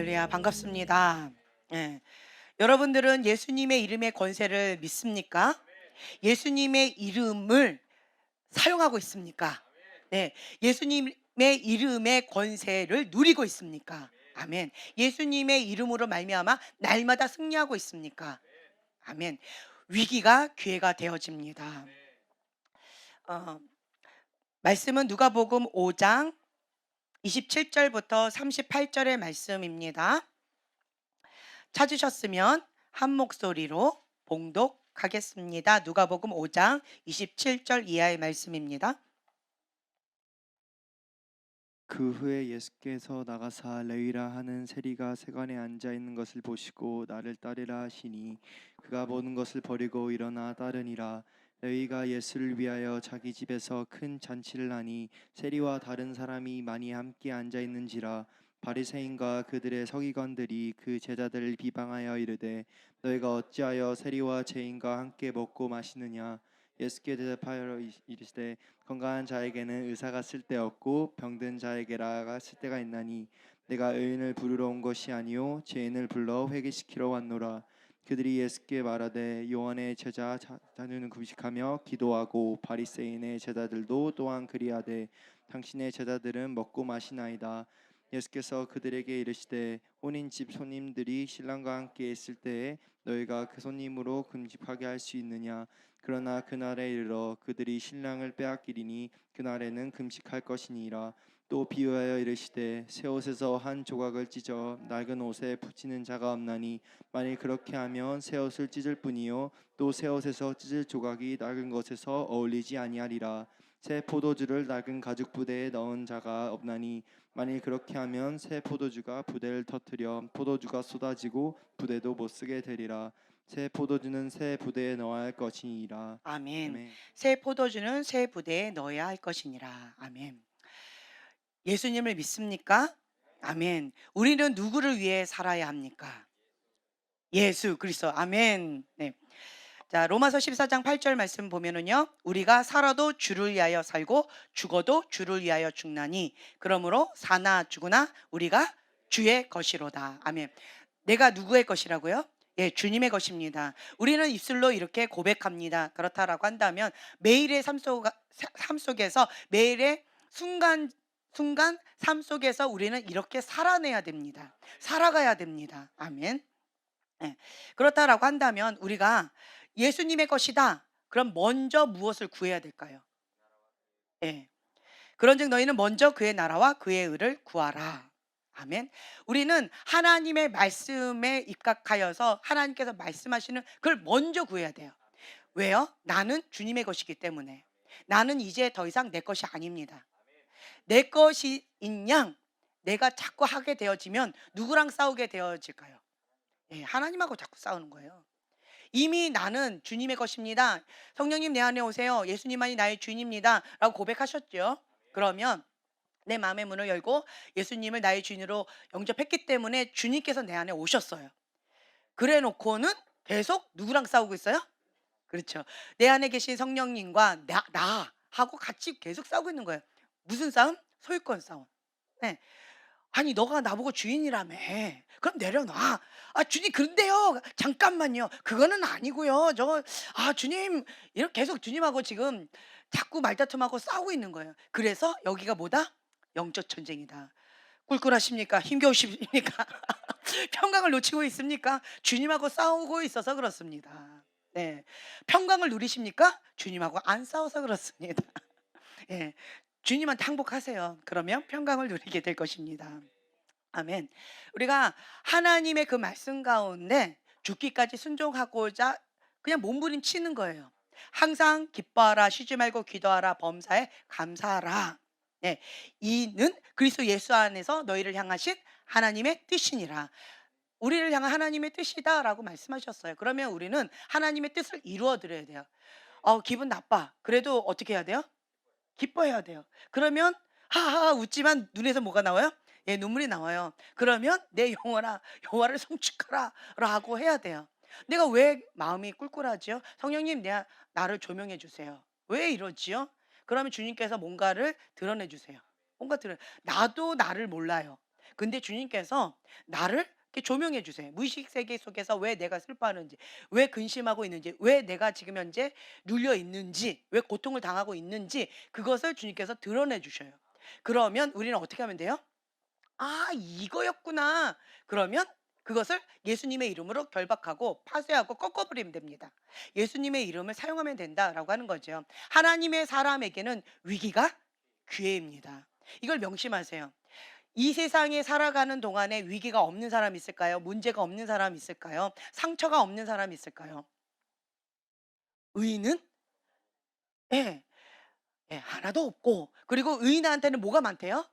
할렐루야, 반갑습니다. 예. 여러분들은 예수님의 이름의 권세를 믿습니까? 예수님의 이름을 사용하고 있습니까? 네. 예수님의 이름의 권세를 누리고 있습니까? 아멘. 예수님의 이름으로 말미암아 날마다 승리하고 있습니까? 아멘. 위기가 기회가 되어집니다. 어, 말씀은 누가복음 5장 27절부터 38절의 말씀입니다. 찾으셨으면 한 목소리로 봉독하겠습니다. 누가복음 5장 27절 이하의 말씀입니다. 그 후에 예수께서 나가사 레위라 하는 세리가 세관에 앉아 있는 것을 보시고 나를 따르라 하시니 그가 보는 것을 버리고 일어나 따르니라. 레위가 예수를 위하여 자기 집에서 큰 잔치를 하니 세리와 다른 사람이 많이 함께 앉아 있는지라. 바리새인과 그들의 서기관들이 그 제자들을 비방하여 이르되 너희가 어찌하여 세리와 죄인과 함께 먹고 마시느냐. 예수께 대답하여 이르시되 건강한 자에게는 의사가 쓸데없고 병든 자에게라가 쓸데가 있나니 내가 의인을 부르러 온 것이 아니요 죄인을 불러 회개시키러 왔노라. 그들이 예수께 말하되 요한의 제자 자녀는 금식하며 기도하고 바리새인의 제자들도 또한 그리하되 당신의 제자들은 먹고 마시나이다. 예수께서 그들에게 이르시되 혼인 집 손님들이 신랑과 함께 있을 때에 너희가 그 손님으로 금식하게 할 수 있느냐. 그러나 그날에 이르러 그들이 신랑을 빼앗기리니 그날에는 금식할 것이니라. 또 비유하여 이르시되 새 옷에서 한 조각을 찢어 낡은 옷에 붙이는 자가 없나니 만일 그렇게 하면 새 옷을 찢을 뿐이요 또 새 옷에서 찢을 조각이 낡은 것에서 어울리지 아니하리라. 새 포도주를 낡은 가죽 부대에 넣은 자가 없나니 만일 그렇게 하면 새 포도주가 부대를 터뜨려 포도주가 쏟아지고 부대도 못 쓰게 되리라. 새 포도주는 새 부대에 넣어야 할 것이니라. 아멘. 아멘. 새 포도주는 새 부대에 넣어야 할 것이니라. 아멘. 예수님을 믿습니까? 아멘. 우리는 누구를 위해 살아야 합니까? 예수 그리스도. 아멘. 네. 자, 로마서 14장 8절 말씀 보면은요. 우리가 살아도 주를 위하여 살고 죽어도 주를 위하여 죽나니 그러므로 사나 죽으나 우리가 주의 것이로다. 아멘. 내가 누구의 것이라고요? 예, 주님의 것입니다. 우리는 입술로 이렇게 고백합니다. 그렇다라고 한다면 매일의 삶 속에서 매일의 순간 삶 속에서 우리는 이렇게 살아내야 됩니다. 살아가야 됩니다. 아멘. 예. 그렇다라고 한다면 우리가 예수님의 것이다. 그럼 먼저 무엇을 구해야 될까요? 예. 그런즉 너희는 먼저 그의 나라와 그의 의를 구하라. 아멘. 우리는 하나님의 말씀에 입각하여서 하나님께서 말씀하시는 그걸 먼저 구해야 돼요. 왜요? 나는 주님의 것이기 때문에. 나는 이제 더 이상 내 것이 아닙니다. 내 것이 인양 내가 자꾸 하게 되어지면 누구랑 싸우게 되어질까요? 예, 하나님하고 자꾸 싸우는 거예요. 이미 나는 주님의 것입니다. 성령님 내 안에 오세요. 예수님만이 나의 주인입니다. 라고 고백하셨죠. 그러면 내 마음의 문을 열고 예수님을 나의 주인으로 영접했기 때문에 주님께서 내 안에 오셨어요. 그래 놓고는 계속 누구랑 싸우고 있어요? 그렇죠. 내 안에 계신 성령님과 하고 같이 계속 싸우고 있는 거예요. 무슨 싸움? 소유권 싸움. 네. 아니 너가 나보고 주인이라며. 그럼 내려놔. 아 주님 그런데요. 잠깐만요. 그거는 아니고요. 주님 이렇게 계속 주님하고 지금 자꾸 말다툼하고 싸우고 있는 거예요. 그래서 여기가 뭐다? 영적 전쟁이다. 꿀꿀하십니까? 힘겨우십니까? 평강을 놓치고 있습니까? 주님하고 싸우고 있어서 그렇습니다. 네. 평강을 누리십니까? 주님하고 안 싸워서 그렇습니다. 예. 주님한테 항복하세요. 그러면 평강을 누리게 될 것입니다. 아멘. 우리가 하나님의 그 말씀 가운데 죽기까지 순종하고자 그냥 몸부림치는 거예요. 항상 기뻐하라, 쉬지 말고 기도하라, 범사에 감사하라. 네, 이는 그리스도 예수 안에서 너희를 향하신 하나님의 뜻이니라. 우리를 향한 하나님의 뜻이다라고 말씀하셨어요. 그러면 우리는 하나님의 뜻을 이루어 드려야 돼요. 기분 나빠. 그래도 어떻게 해야 돼요? 기뻐해야 돼요. 그러면 하하 웃지만 눈에서 뭐가 나와요? 예, 눈물이 나와요. 그러면 내 영혼아 여호와를 송축하라라고 해야 돼요. 내가 왜 마음이 꿀꿀하지요? 성령님 나를 조명해 주세요. 왜 이러지요? 그러면 주님께서 뭔가를 드러내 주세요. 뭔가 드러 나도 나를 몰라요. 근데 주님께서 나를 이렇게 조명해 주세요. 무의식 세계 속에서 왜 내가 슬퍼하는지, 왜 근심하고 있는지, 왜 내가 지금 현재 눌려 있는지, 왜 고통을 당하고 있는지 그것을 주님께서 드러내 주셔요. 그러면 우리는 어떻게 하면 돼요? '아 이거였구나.' 그러면 그것을 예수님의 이름으로 결박하고 파쇄하고 꺾어 버리면 됩니다. "예수님의 이름을 사용하면 된다."라고 하는 거죠. 하나님의 사람에게는 위기가 기회입니다. 이걸 명심하세요. 이 세상에 살아가는 동안에 위기가 없는 사람 있을까요? 문제가 없는 사람 있을까요? 상처가 없는 사람 있을까요? 의인은 예. 예 하나도 없고 그리고 의인한테는 뭐가 많대요?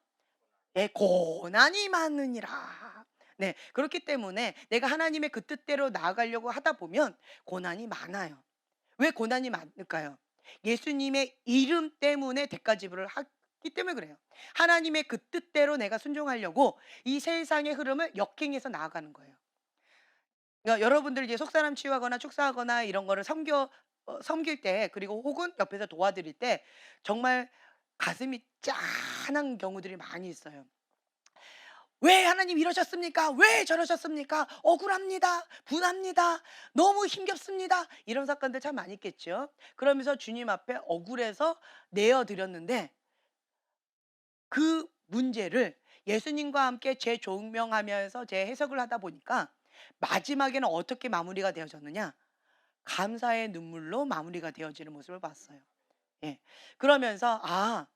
예 고난이 많으니라. 네. 그렇기 때문에 내가 하나님의 그 뜻대로 나아가려고 하다 보면 고난이 많아요. 왜 고난이 많을까요? 예수님의 이름 때문에 대가 지불을 하기 때문에 그래요. 하나님의 그 뜻대로 내가 순종하려고 이 세상의 흐름을 역행해서 나아가는 거예요. 그러니까 여러분들 이제 속사람 치유하거나 축사하거나 이런 거를 섬길 때 그리고 혹은 옆에서 도와드릴 때 정말 가슴이 짠한 경우들이 많이 있어요. "왜 하나님 이러셨습니까? 왜 저러셨습니까? 억울합니다. 분합니다. 너무 힘겹습니다." 이런 사건들 참 많이 있겠죠. 그러면서 주님 앞에 억울해서 내어 드렸는데 그 문제를 예수님과 함께 재조명하면서 재해석을 하다 보니까 마지막에는 어떻게 마무리가 되어졌느냐? 감사의 눈물로 마무리가 되어지는 모습을 봤어요. 예. 그러면서 '아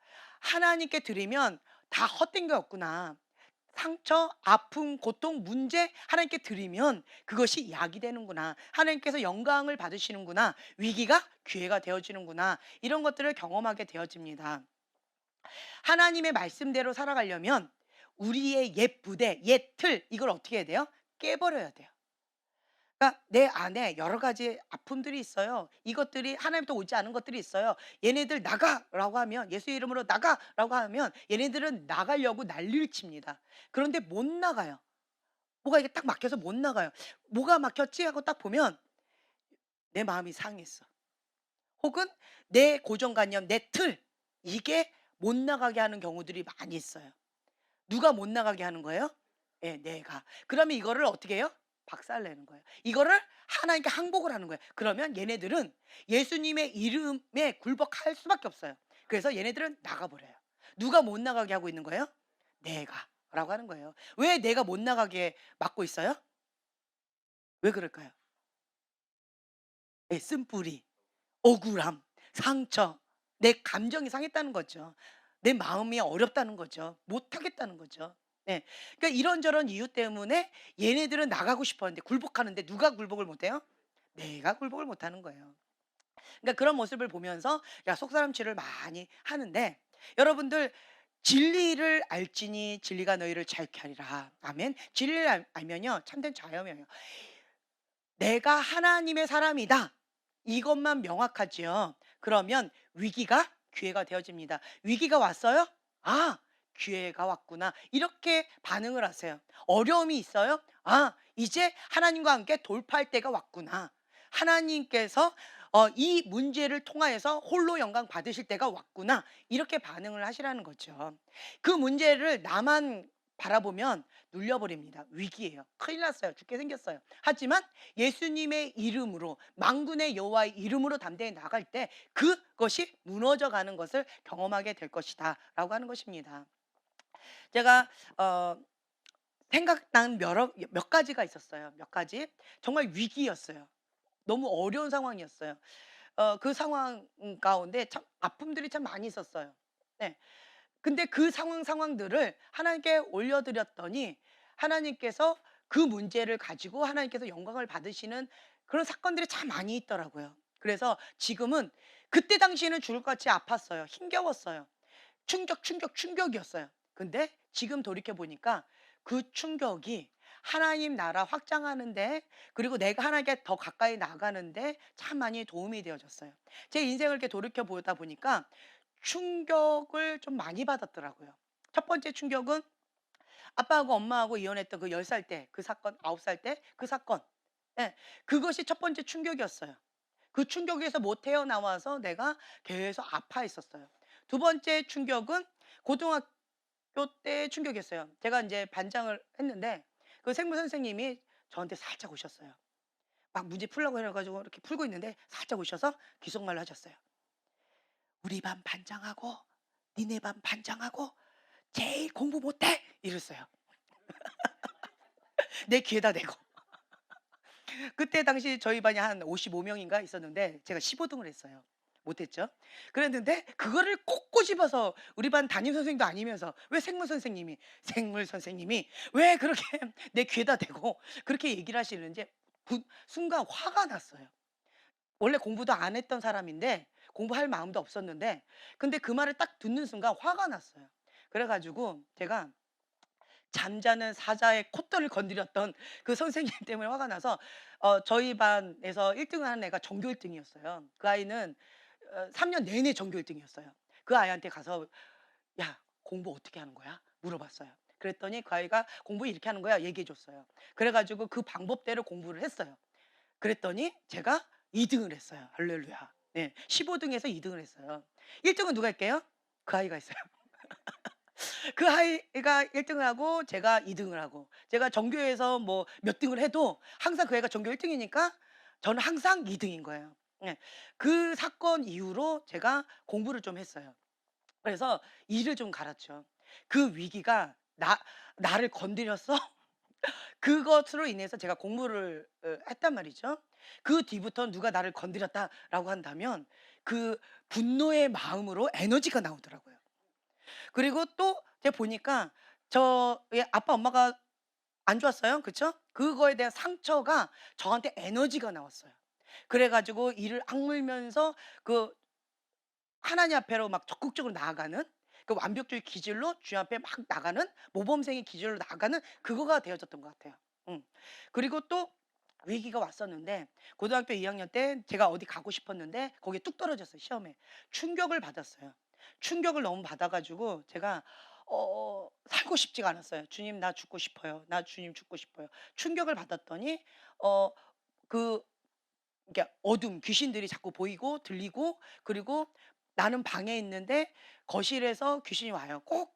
하나님께 드리면 다 헛된 게 없구나. 상처, 아픔, 고통, 문제 하나님께 드리면 그것이 약이 되는구나. 하나님께서 영광을 받으시는구나. 위기가 기회가 되어지는구나.' 이런 것들을 경험하게 되어집니다. 하나님의 말씀대로 살아가려면 우리의 옛 부대, 옛 틀 이걸 어떻게 해야 돼요? 깨버려야 돼요. 그러니까 내 안에 여러 가지 아픔들이 있어요. 이것들이 하나님부터 오지 않은 것들이 있어요. "얘네들 나가."라고 하면 예수 이름으로 "나가."라고 하면 얘네들은 나가려고 난리를 칩니다. 그런데 못 나가요. 뭐가 이게 딱 막혀서 못 나가요. '뭐가 막혔지?' 하고 딱 보면 내 마음이 상했어. 혹은 내 고정관념, 내 틀 이게 못 나가게 하는 경우들이 많이 있어요. 누가 못 나가게 하는 거예요? 예 내가. 그러면 이거를 어떻게 해요? 박살내는 거예요. 이거를 하나님께 항복을 하는 거예요. 그러면 얘네들은 예수님의 이름에 굴복할 수밖에 없어요. 그래서 얘네들은 나가 버려요. 누가 못 나가게 하고 있는 거예요? 내가라고 하는 거예요. 왜 내가 못 나가게 막고 있어요? 왜 그럴까요? 예 쓴뿌리, 억울함, 상처, 내 감정이 상했다는 거죠. 내 마음이 어렵다는 거죠. 못 하겠다는 거죠. 네. 그러니까 이런저런 이유 때문에 얘네들은 나가고 싶었는데 굴복하는데 누가 굴복을 못 해요? 내가 굴복을 못 하는 거예요. 그러니까 그런 모습을 보면서 야 속사람치를 많이 하는데 여러분들 진리를 알지니 진리가 너희를 자유케 하리라. 아멘. 진리를 알면요 참된 자유예요. 내가 하나님의 사람이다. 이것만 명확하지요. 그러면 위기가 기회가 되어집니다. 위기가 왔어요? 아, 기회가 왔구나. 이렇게 반응을 하세요. 어려움이 있어요? 아, 이제 하나님과 함께 돌파할 때가 왔구나. 하나님께서 이 문제를 통하여서 홀로 영광 받으실 때가 왔구나. 이렇게 반응을 하시라는 거죠. 그 문제를 나만 바라보면 눌려버립니다. 위기예요. 큰일 났어요. 죽게 생겼어요. 하지만 예수님의 이름으로 만군의 여호와의 이름으로 담대히 나갈 때 그것이 무너져 가는 것을 경험하게 될 것이다라고 하는 것입니다. 제가 어 생각난 몇 가지가 있었어요. 몇 가지. 정말 위기였어요. 너무 어려운 상황이었어요. 그 상황 가운데 참 아픔들이 참 많이 있었어요. 네. 근데 그 상황들을 하나님께 올려드렸더니 하나님께서 그 문제를 가지고 하나님께서 영광을 받으시는 그런 사건들이 참 많이 있더라고요. 그래서 지금은 그때 당시에는 죽을 것 같이 아팠어요. 힘겨웠어요. 충격이었어요. 근데 지금 돌이켜 보니까 그 충격이 하나님 나라 확장하는데 그리고 내가 하나님께 더 가까이 나가는데 참 많이 도움이 되어졌어요. 제 인생을 이렇게 돌이켜 보다 보니까 충격을 좀 많이 받았더라고요. 첫 번째 충격은 아빠하고 엄마하고 이혼했던 그 10살 때 그 사건, 9살 때 그 사건. 예. 그것이 첫 번째 충격이었어요. 그 충격에서 못 헤어나와서 내가 계속 아파했었어요. 두 번째 충격은 고등학교 요때 충격이었어요. 제가 인제 반장을 했는데 그 생물 선생님이 저한테 살짝 오셨어요. 막 문제 풀라고 해 가지고 이렇게 풀고 있는데 살짝 오셔서 귓속말로 하셨어요. "우리 반 반장하고 니네 반 반장하고 제일 공부 못해." 이랬어요. 내 귀에다 대고. 그때 당시 저희 반이 한 55 명인가 있었는데 제가 15 등을 했어요. 못했죠. 그랬는데 그거를 꼭 꼬집어서 우리 반 담임 선생님도 아니면서 왜 생물 선생님이 왜 그렇게 내 귀에다 대고 그렇게 얘기를 하시는지 순간 화가 났어요. 원래 공부도 안 했던 사람인데 공부할 마음도 없었는데 근데 그 말을 딱 듣는 순간 화가 났어요. 그래 가지고 제가 잠자는 사자의 콧대를 건드렸던 그 선생님 때문에 화가 나서 저희 반에서 1 등을 하는 애가 전교 1 등이었어요. 그 아이는 3년 내내 전교 1 등이었어요. 그 아이한테 가서 "야 공부 어떻게 하는 거야?" 물어봤어요. 그랬더니 그 아이가 "공부 이렇게 하는 거야." 얘기해 줬어요. 그래 가지고 그 방법대로 공부를 했어요. 그랬더니 제가 2 등을 했어요. 할렐루야. 네. 15 등에서 2 등을 했어요. 1 등은 누가 했게요? 그 아이가 했어요. 그 아이가 1 등을 하고 제가 2 등을 하고 제가 전교에서 뭐 몇 등을 해도 항상 그 애가 전교 1 등이니까 저는 항상 2 등인 거예요. 예. 그 사건 이후로 제가 공부를 좀 했어요. 그래서 이를 좀 갈았죠. 그 위기가 나를 건드렸어? 그것으로 인해서 제가 공부를 했단 말이죠. 그 뒤부터 '누가 나를 건드렸다.'라고 한다면 그 분노의 마음으로 에너지가 나오더라고요. 그리고 또 제가 보니까 저의 아빠 엄마가 안 좋았어요. 그쵸? 그거에 대한 상처가 저한테 에너지가 나왔어요. 그래 가지고 이를 악물면서 그 하나님 앞에로 막 적극적으로 나아가는 그 완벽주의 기질로 주님 앞에 막 나가는 모범생의 기질로 나아가는 그거가 되어졌던 것 같아요. 음. 그리고 또 위기가 왔었는데 고등학교 2 학년 때 제가 어디 가고 싶었는데 거기에 뚝 떨어졌어요, 시험에. 충격을 받았어요. 충격을 너무 받아 가지고 제가 살고 싶지가 않았어요. "주님 나 죽고 싶어요. 나 주님 죽고 싶어요." 충격을 받았더니 어 그 이게 어둠 귀신들이 자꾸 보이고 들리고 그리고 나는 방에 있는데 거실에서 귀신이 와요. 꼭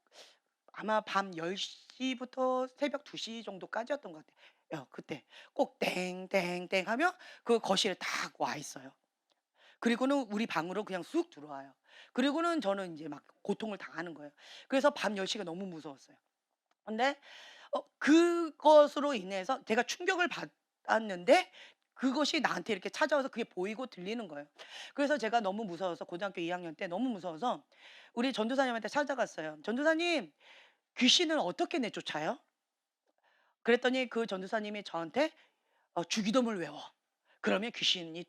아마 밤 10 시부터 새벽 2시 정도까지였던 것 같아요. 그때 꼭 땡땡땡 하면 그 거실에 딱 와 있어요. 그리고는 우리 방으로 그냥 쑥 들어와요. 그리고는 저는 인제 막 고통을 당하는 거예요. 그래서 밤 10 시가 너무 무서웠어요. 근데 그것으로 인해서 제가 충격을 받았는데 그것이 나한테 이렇게 찾아와서 그게 보이고 들리는 거예요. 그래서 제가 너무 무서워서 고등학교 2 학년 때 너무 무서워서 우리 전도사님한테 찾아갔어요. "전도사님 귀신을 어떻게 내쫓아요?" 그랬더니 그 전도사님이 저한테 "주기도문을 외워. 그러면 귀신이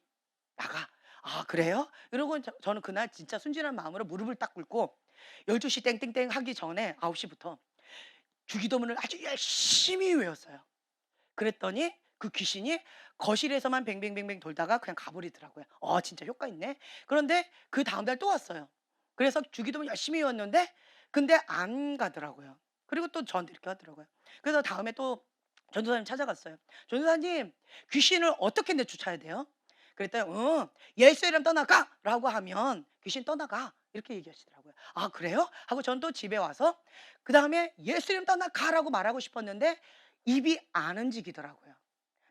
나가." "아 그래요?" 이러고 저는 그날 진짜 순진한 마음으로 무릎을 딱 꿇고 12시 땡땡땡 하기 전에 9 시부터 주기도문을 아주 열심히 외웠어요. 그랬더니 그 귀신이 거실에서만 뱅뱅뱅뱅 돌다가 그냥 가버리더라고요. 진짜 효과 있네. 그런데 그다음 달 또 왔어요. 그래서 주기도문 열심히 외웠는데 근데 안 가더라고요. 그리고 또 저한테 이렇게 하더라고요. 그래서 다음에 또 전도사님 찾아갔어요. "전도사님 귀신을 어떻게 내쫓아야 돼요?" 그랬더니 예수 이름 떠나가!"라고 하면 "귀신 떠나가." 이렇게 얘기하시더라고요. "아 그래요?" 하고 저는 또 집에 와서 그다음에 "예수 이름 떠나가!"라고 말하고 싶었는데 입이 안 움직이더라고요.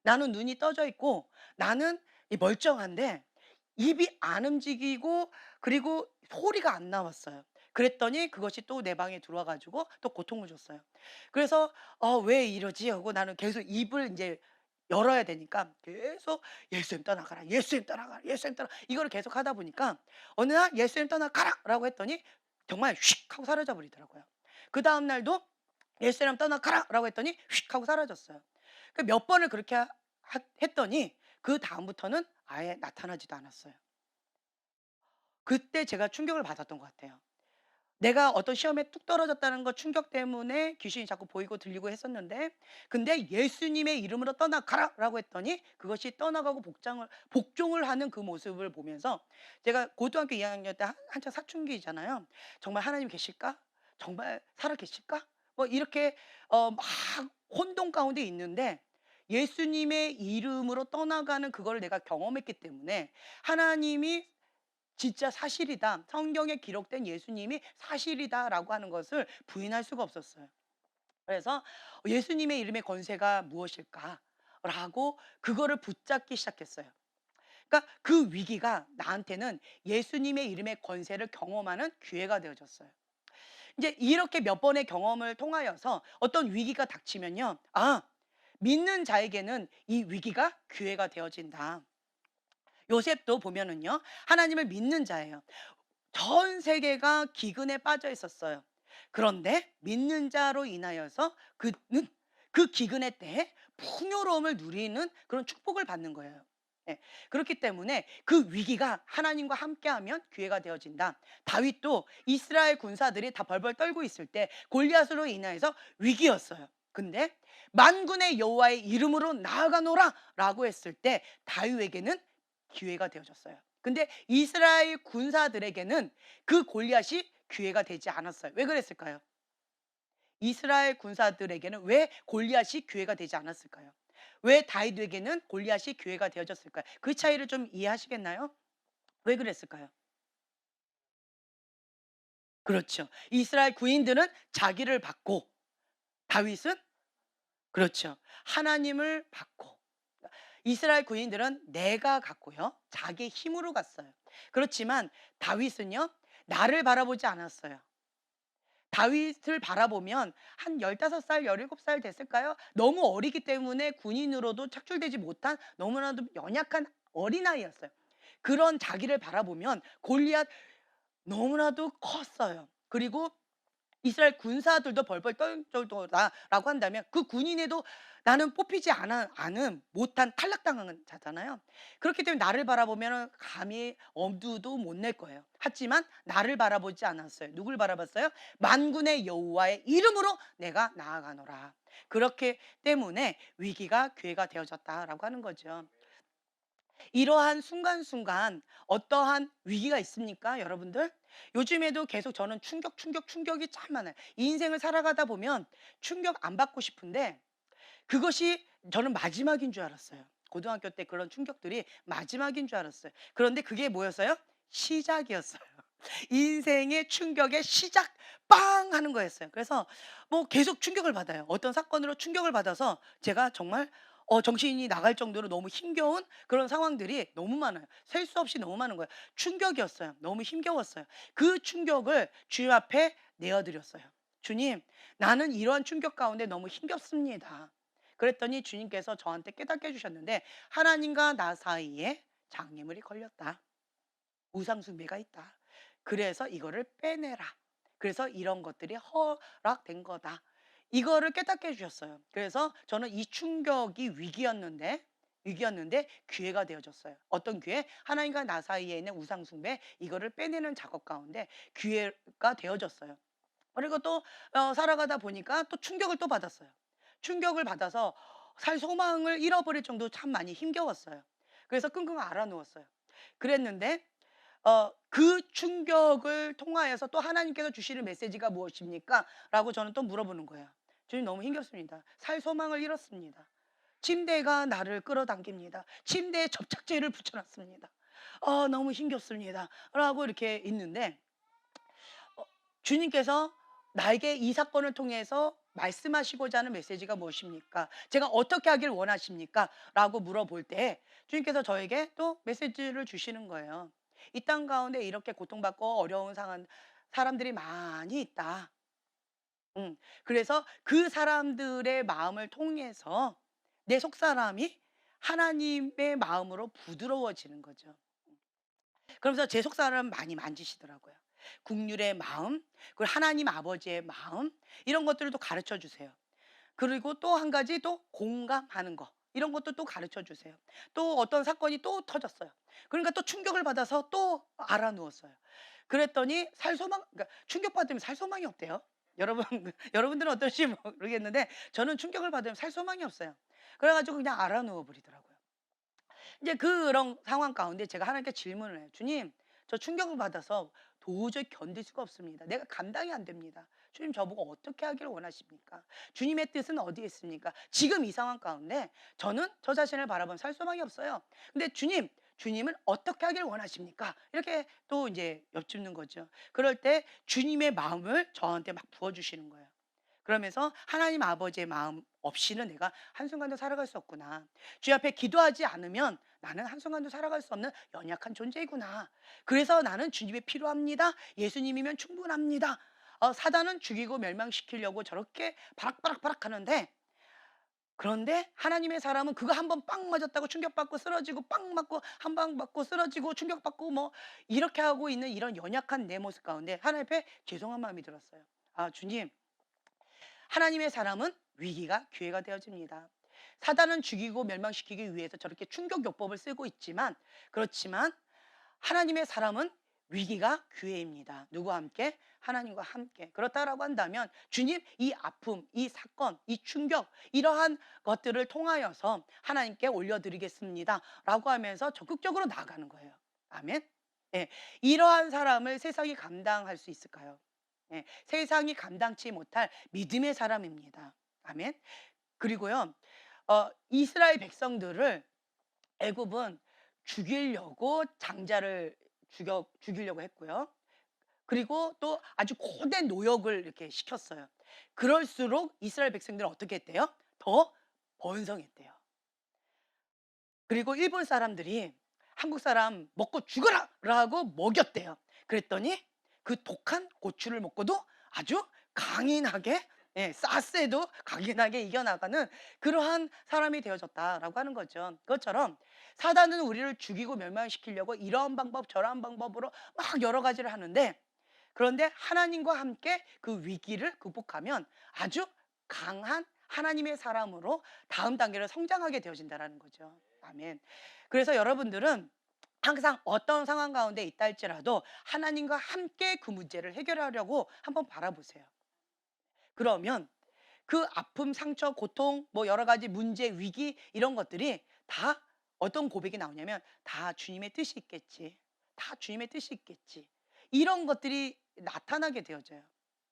나는 눈이 떠져 있고 나는 이 멀쩡한데 입이 안 움직이고 그리고 소리가 안 나왔어요. 그랬더니 그것이 또 내 방에 들어와 가지고 또 고통을 줬어요. 그래서 '왜 이러지?' 하고 나는 계속 입을 인제 열어야 되니까 계속 "예수님 떠나가라. 예수님 떠나가라. 예수님 떠나" 이거를 계속 하다 보니까 어느 날 "예수님 떠나가라."라고 했더니 정말 휙 하고 사라져 버리더라고요. 그다음 날도 "예수님 떠나가라."라고 했더니 휙 하고 사라졌어요. 그 몇 번을 그렇게 했더니 그다음부터는 아예 나타나지도 않았어요. 그때 제가 충격을 받았던 것 같아요. 내가 어떤 시험에 뚝 떨어졌다는 거 충격 때문에 귀신이 자꾸 보이고 들리고 했었는데 근데 "예수님의 이름으로 떠나가라."라고 했더니 그것이 떠나가고 복종을 하는 그 모습을 보면서 제가 고등학교 2 학년 때 한창 사춘기잖아요. '정말 하나님 계실까? 정말 살아 계실까?' 뭐 이렇게 막 혼돈 가운데 있는데 예수님의 이름으로 떠나가는 그걸 내가 경험했기 때문에 하나님이 진짜 사실이다. 성경에 기록된 예수님이 사실이다라고 하는 것을 부인할 수가 없었어요. 그래서 예수님의 이름의 권세가 무엇일까라고 그거를 붙잡기 시작했어요. 그러니까 그 위기가 나한테는 예수님의 이름의 권세를 경험하는 기회가 되어졌어요. 이제 이렇게 몇 번의 경험을 통하여서 어떤 위기가 닥치면요. 아, 믿는 자에게는 이 위기가 기회가 되어진다. 요셉도 보면은요. 하나님을 믿는 자예요. 전 세계가 기근에 빠져 있었어요. 그런데 믿는 자로 인하여서 그는 그 기근의 때에 풍요로움을 누리는 그런 축복을 받는 거예요. 예. 그렇기 때문에 그 위기가 하나님과 함께하면 기회가 되어진다. 다윗도 이스라엘 군사들이 다 벌벌 떨고 있을 때 골리앗으로 인하여서 위기였어요. 근데 만군의 여호와의 이름으로 나아가노라라고 했을 때 다윗에게는 기회가 되어졌어요. 근데 이스라엘 군사들에게는 그 골리앗이 기회가 되지 않았어요. 왜 그랬을까요? 이스라엘 군사들에게는 왜 골리앗이 기회가 되지 않았을까요? 왜 다윗에게는 골리앗이 기회가 되어졌을까요? 그 차이를 좀 이해하시겠나요? 왜 그랬을까요? 그렇죠. 이스라엘 구인들은 자기를 받고 다윗은 그렇죠. 하나님을 받고 이스라엘 구인들은 내가 갔고요. 자기의 힘으로 갔어요. 그렇지만 다윗은요. 나를 바라보지 않았어요. 다윗을 바라보면 한 15살, 17살 됐을까요? 너무 어리기 때문에 군인으로도 착출되지 못한 너무나도 연약한 어린아이였어요. 그런 자기를 바라보면 골리앗 너무나도 컸어요. 그리고 이스라엘 군사들도 벌벌 떨 정도다라고 한다면 그 군인에도 나는 뽑히지 않은 못한 탈락당한 자잖아요. 그렇기 때문에 나를 바라보면 감히 엄두도 못 낼 거예요. 하지만 나를 바라보지 않았어요. 누굴 바라봤어요? 만군의 여호와의 이름으로 내가 나아가노라. 그렇기 때문에 위기가 기회가 되어졌다라고 하는 거죠. 이러한 순간순간 어떠한 위기가 있습니까, 여러분들? 요즘에도 계속 저는 충격이 참 많아요. 이 인생을 살아가다 보면 충격 안 받고 싶은데 그것이 저는 마지막인 줄 알았어요. 고등학교 때 그런 충격들이 마지막인 줄 알았어요. 그런데 그게 뭐였어요? 시작이었어요. 인생의 충격의 시작 빵 하는 거였어요. 그래서 뭐 계속 충격을 받아요. 어떤 사건으로 충격을 받아서 제가 정말 정신이 나갈 정도로 너무 힘겨운 그런 상황들이 너무 많아요. 셀 수 없이 너무 많은 거예요. 충격이었어요. 너무 힘겨웠어요. 그 충격을 주님 앞에 내어 드렸어요. 주님, 나는 이러한 충격 가운데 너무 힘겹습니다. 그랬더니 주님께서 저한테 깨닫게 해 주셨는데 하나님과 나 사이에 장애물이 걸렸다. 우상 숭배가 있다. 그래서 이거를 빼내라. 그래서 이런 것들이 허락된 거다. 이거를 깨닫게 해 주셨어요. 그래서 저는 이 충격이 위기였는데 기회가 되어졌어요. 어떤 기회? 하나님과 나 사이에 있는 우상 숭배 이거를 빼내는 작업 가운데 기회가 되어졌어요. 그리고 또 살아가다 보니까 또 충격을 또 받았어요. 충격을 받아서 살 소망을 잃어버릴 정도로 참 많이 힘겨웠어요. 그래서 끙끙 앓아 누웠어요. 그랬는데 그 충격을 통하여서 또 하나님께서 주시는 메시지가 무엇입니까? 라고 저는 또 물어보는 거예요. 주님 너무 힘겹습니다. 살 소망을 잃었습니다. 침대가 나를 끌어당깁니다. 침대에 접착제를 붙여놨습니다. 너무 힘겹습니다. 라고 이렇게 있는데 어, 주님께서 나에게 이 사건을 통해서 말씀하시고자 하는 메시지가 무엇입니까? 제가 어떻게 하길 원하십니까? 라고 물어볼 때 주님께서 저에게 또 메시지를 주시는 거예요. 이 땅 가운데 이렇게 고통받고 어려운 상한 사람들이 많이 있다. 그래서 그 사람들의 마음을 통해서 내 속사람이 하나님의 마음으로 부드러워지는 거죠. 그러면서 제 속사람을 많이 만지시더라고요. 국률의 마음, 그리고 하나님 아버지의 마음, 이런 것들을 또 가르쳐 주세요. 그리고 또 한 가지 또 공감하는 거. 이런 것도 또 가르쳐 주세요. 또 어떤 사건이 또 터졌어요. 그러니까 또 충격을 받아서 또 알아 누웠어요. 그랬더니 살 소망, 그러니까 충격받으면 살 소망이 없대요. 여러분, 여러분들은 어떨지 모르겠는데 저는 충격을 받으면 살 소망이 없어요. 그래가지고 그냥 알아 누워 버리더라고요. 이제 그런 상황 가운데 제가 하나님께 질문을 해요. 주님, 저 충격을 받아서 도저히 견딜 수가 없습니다. 내가 감당이 안 됩니다. 주님 저보고 어떻게 하기를 원하십니까? 주님의 뜻은 어디에 있습니까? 지금 이 상황 가운데 저는 저 자신을 바라보면 살 소망이 없어요. 근데 주님, 주님은 어떻게 하길 원하십니까? 이렇게 또 이제 여쭙는 거죠. 그럴 때 주님의 마음을 저한테 막 부어주시는 거예요. 그러면서 하나님 아버지의 마음 없이는 내가 한순간도 살아갈 수 없구나. 주님 앞에 기도하지 않으면 나는 한순간도 살아갈 수 없는 연약한 존재이구나. 그래서 나는 주님이 필요합니다. 예수님이면 충분합니다. 사단은 죽이고 멸망시키려고 저렇게 바락바락바락 하는데, 그런데 하나님의 사람은 그거 한 번 빵 맞았다고 충격받고 쓰러지고, 빵 맞고 한 방 맞고 쓰러지고 충격받고 뭐 이렇게 하고 있는 이런 연약한 내 모습 가운데 하나님 앞에 죄송한 마음이 들었어요. 아, 주님, 하나님의 사람은 위기가 기회가 되어집니다. 사단은 죽이고 멸망시키기 위해서 저렇게 충격요법을 쓰고 있지만, 그렇지만 하나님의 사람은 위기가 기회입니다. 누구와 함께? 하나님과 함께. 그렇다라고 한다면 주님, 이 아픔, 이 사건, 이 충격, 이러한 것들을 통하여서 하나님께 올려드리겠습니다 라고 하면서 적극적으로 나아가는 거예요. 아멘. 예, 이러한 사람을 세상이 감당할 수 있을까요? 예, 세상이 감당치 못할 믿음의 사람입니다. 아멘. 그리고요, 이스라엘 백성들을 애굽은 죽이려고 장자를 죽이려고 했고요. 그리고 또 아주 고된 노역을 이렇게 시켰어요. 그럴수록 이스라엘 백성들은 어떻게 했대요? 더 번성했대요. 그리고 일본 사람들이 한국 사람 먹고 죽어라! 라고 먹였대요. 그랬더니 그 독한 고추를 먹고도 아주 강인하게, 예, 쌌세도 강인하게 이겨나가는 그러한 사람이 되어졌다라고 하는 거죠. 그것처럼 사단은 우리를 죽이고 멸망시키려고 이러한 방법 저러한 방법으로 막 여러 가지를 하는데, 그런데 하나님과 함께 그 위기를 극복하면 아주 강한 하나님의 사람으로 다음 단계로 성장하게 되어진다라는 거죠. 아멘. 그래서 여러분들은 항상 어떤 상황 가운데 있다 할지라도 하나님과 함께 그 문제를 해결하려고 한번 바라보세요. 그러면 그 아픔, 상처, 고통, 뭐 여러 가지 문제, 위기 이런 것들이 다 어떤 고백이 나오냐면 다 주님의 뜻이 있겠지. 다 주님의 뜻이 있겠지. 이런 것들이 나타나게 되어져요.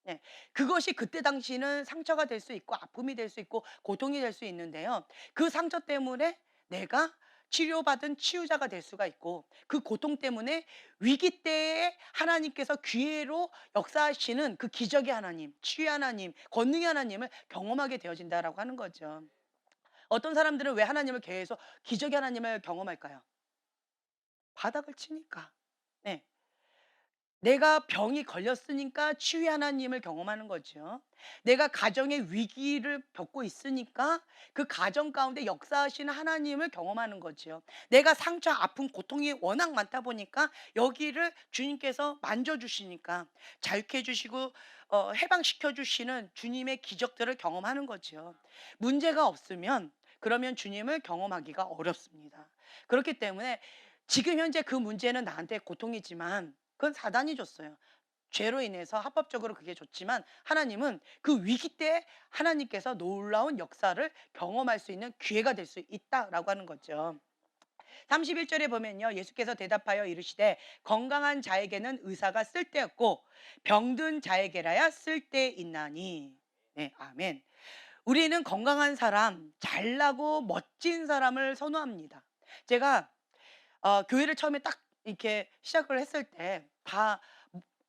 네. 그것이 그때 당시는 상처가 될 수 있고 아픔이 될 수 있고 고통이 될 수 있는데요. 그 상처 때문에 내가 치료받은 치유자가 될 수가 있고, 그 고통 때문에 위기 때에 하나님께서 기회로 역사하시는 그 기적의 하나님, 치유의 하나님, 권능의 하나님을 경험하게 되어진다라고 하는 거죠. 어떤 사람들은 왜 하나님을 계속 기적의 하나님을 경험할까요? 바닥을 치니까. 네. 내가 병이 걸렸으니까 치유의 하나님을 경험하는 거죠. 내가 가정의 위기를 겪고 있으니까 그 가정 가운데 역사하시는 하나님을 경험하는 거죠. 내가 상처, 아픔, 고통이 워낙 많다 보니까 여기를 주님께서 만져주시니까 자유케 해주시고 해방시켜 주시는 주님의 기적들을 경험하는 거죠. 문제가 없으면 그러면 주님을 경험하기가 어렵습니다. 그렇기 때문에 지금 현재 그 문제는 나한테 고통이지만 그건 사단이 줬어요. 죄로 인해서 합법적으로 그게 좋지만 하나님은 그 위기 때 하나님께서 놀라운 역사를 경험할 수 있는 기회가 될 수 있다라고 하는 거죠. 31절에 보면요. 예수께서 대답하여 이르시되 건강한 자에게는 의사가 쓸데없고 병든 자에게라야 쓸데있나니. 네, 아멘. 우리는 건강한 사람, 잘나고 멋진 사람을 선호합니다. 제가 교회를 처음에 딱 이렇게 시작을 했을 때 다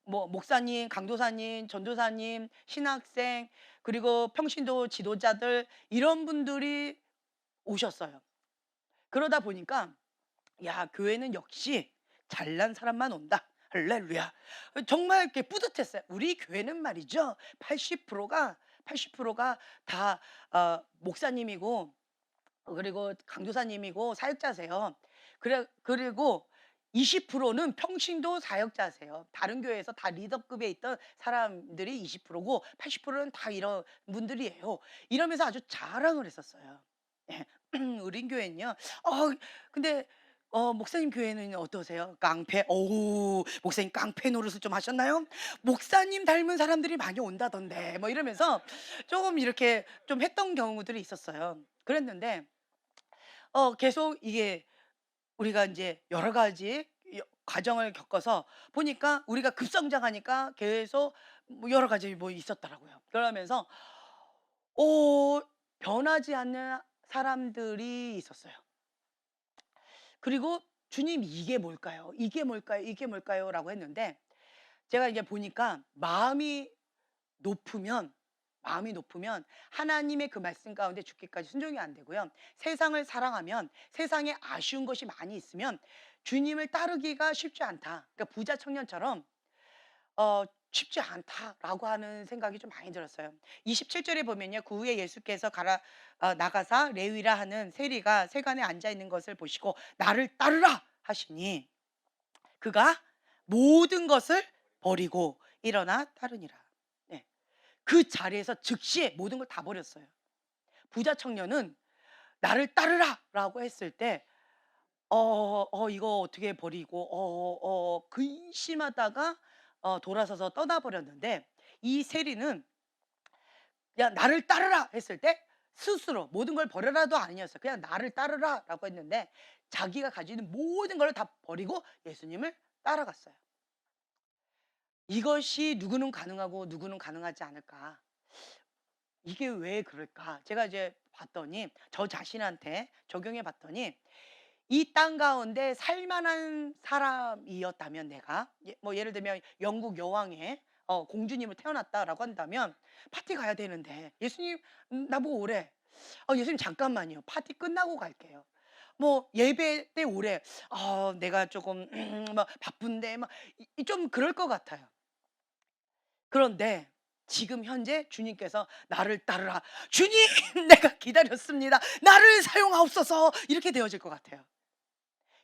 뭐 목사님, 강도사님, 전도사님, 신학생, 그리고 평신도 지도자들 이런 분들이 오셨어요. 그러다 보니까 야, 교회는 역시 잘난 사람만 온다. 할렐루야. 정말 이렇게 뿌듯했어요. 우리 교회는 말이죠. 80%가 다 목사님이고 그리고 강도사님이고 사역자세요. 그리고 20%는 평신도 사역자세요. 다른 교회에서 다 리더급에 있던 사람들이 20%고 80%는 다 이런 분들이에요. 이러면서 아주 자랑을 했었어요. 예. 우리 교회는요. 근데 목사님 교회는 어떠세요? 깡패. 어우, 목사님 깡패 노릇을 좀 하셨나요? 목사님 닮은 사람들이 많이 온다던데. 뭐 이러면서 조금 이렇게 좀 했던 경우들이 있었어요. 그랬는데 계속 이게 우리가 이제 여러 가지 과정을 겪어서 보니까 우리가 급성장하니까 계속 뭐 여러 가지 뭐 있었더라고요. 그러면서 어 변하지 않는 사람들이 있었어요. 그리고 주님 이게 뭘까요? 이게 뭘까요? 이게 뭘까요? 라고 했는데 제가 이제 보니까 높으면 마음이 높으면 하나님의 그 말씀 가운데 죽기까지 순종이 안 되고요. 세상을 사랑하면 세상에 아쉬운 것이 많이 있으면 주님을 따르기가 쉽지 않다. 그러니까 부자 청년처럼 어 쉽지 않다라고 하는 생각이 좀 많이 들었어요. 27절에 보면요. 그 후에 예수께서 나가사 레위라 하는 세리가 세관에 앉아 있는 것을 보시고 나를 따르라 하시니 그가 모든 것을 버리고 일어나 따르니라. 네. 그 자리에서 즉시에 모든 걸 다 버렸어요. 부자 청년은 나를 따르라라고 했을 때 이거 어떻게 버리고 근심하다가 돌아서서 떠나버렸는데 이 세리는 그냥 나를 따르라 했을 때 스스로 모든 걸 버려라도 아니었어요. 그냥 나를 따르라라고 했는데 자기가 가지고 있는 모든 걸 다 버리고 예수님을 따라갔어요. 이것이 누구는 가능하고 누구는 가능하지 않을까? 이게 왜 그럴까? 제가 이제 봤더니 저 자신한테 적용해 봤더니 이 땅 가운데 살 만한 사람이었다면 내가 뭐 예를 들면 영국 여왕의 공주님으로 태어났다라고 한다면 파티 가야 되는데 예수님 나보고 오래. 예수님 잠깐만요. 파티 끝나고 갈게요. 뭐 예배 때 오래. 내가 조금 뭐 바쁜데 막 좀 그럴 것 같아요. 그런데 지금 현재 주님께서 나를 따르라. 주님 내가 기다렸습니다. 나를 사용하옵소서. 이렇게 되어질 것 같아요.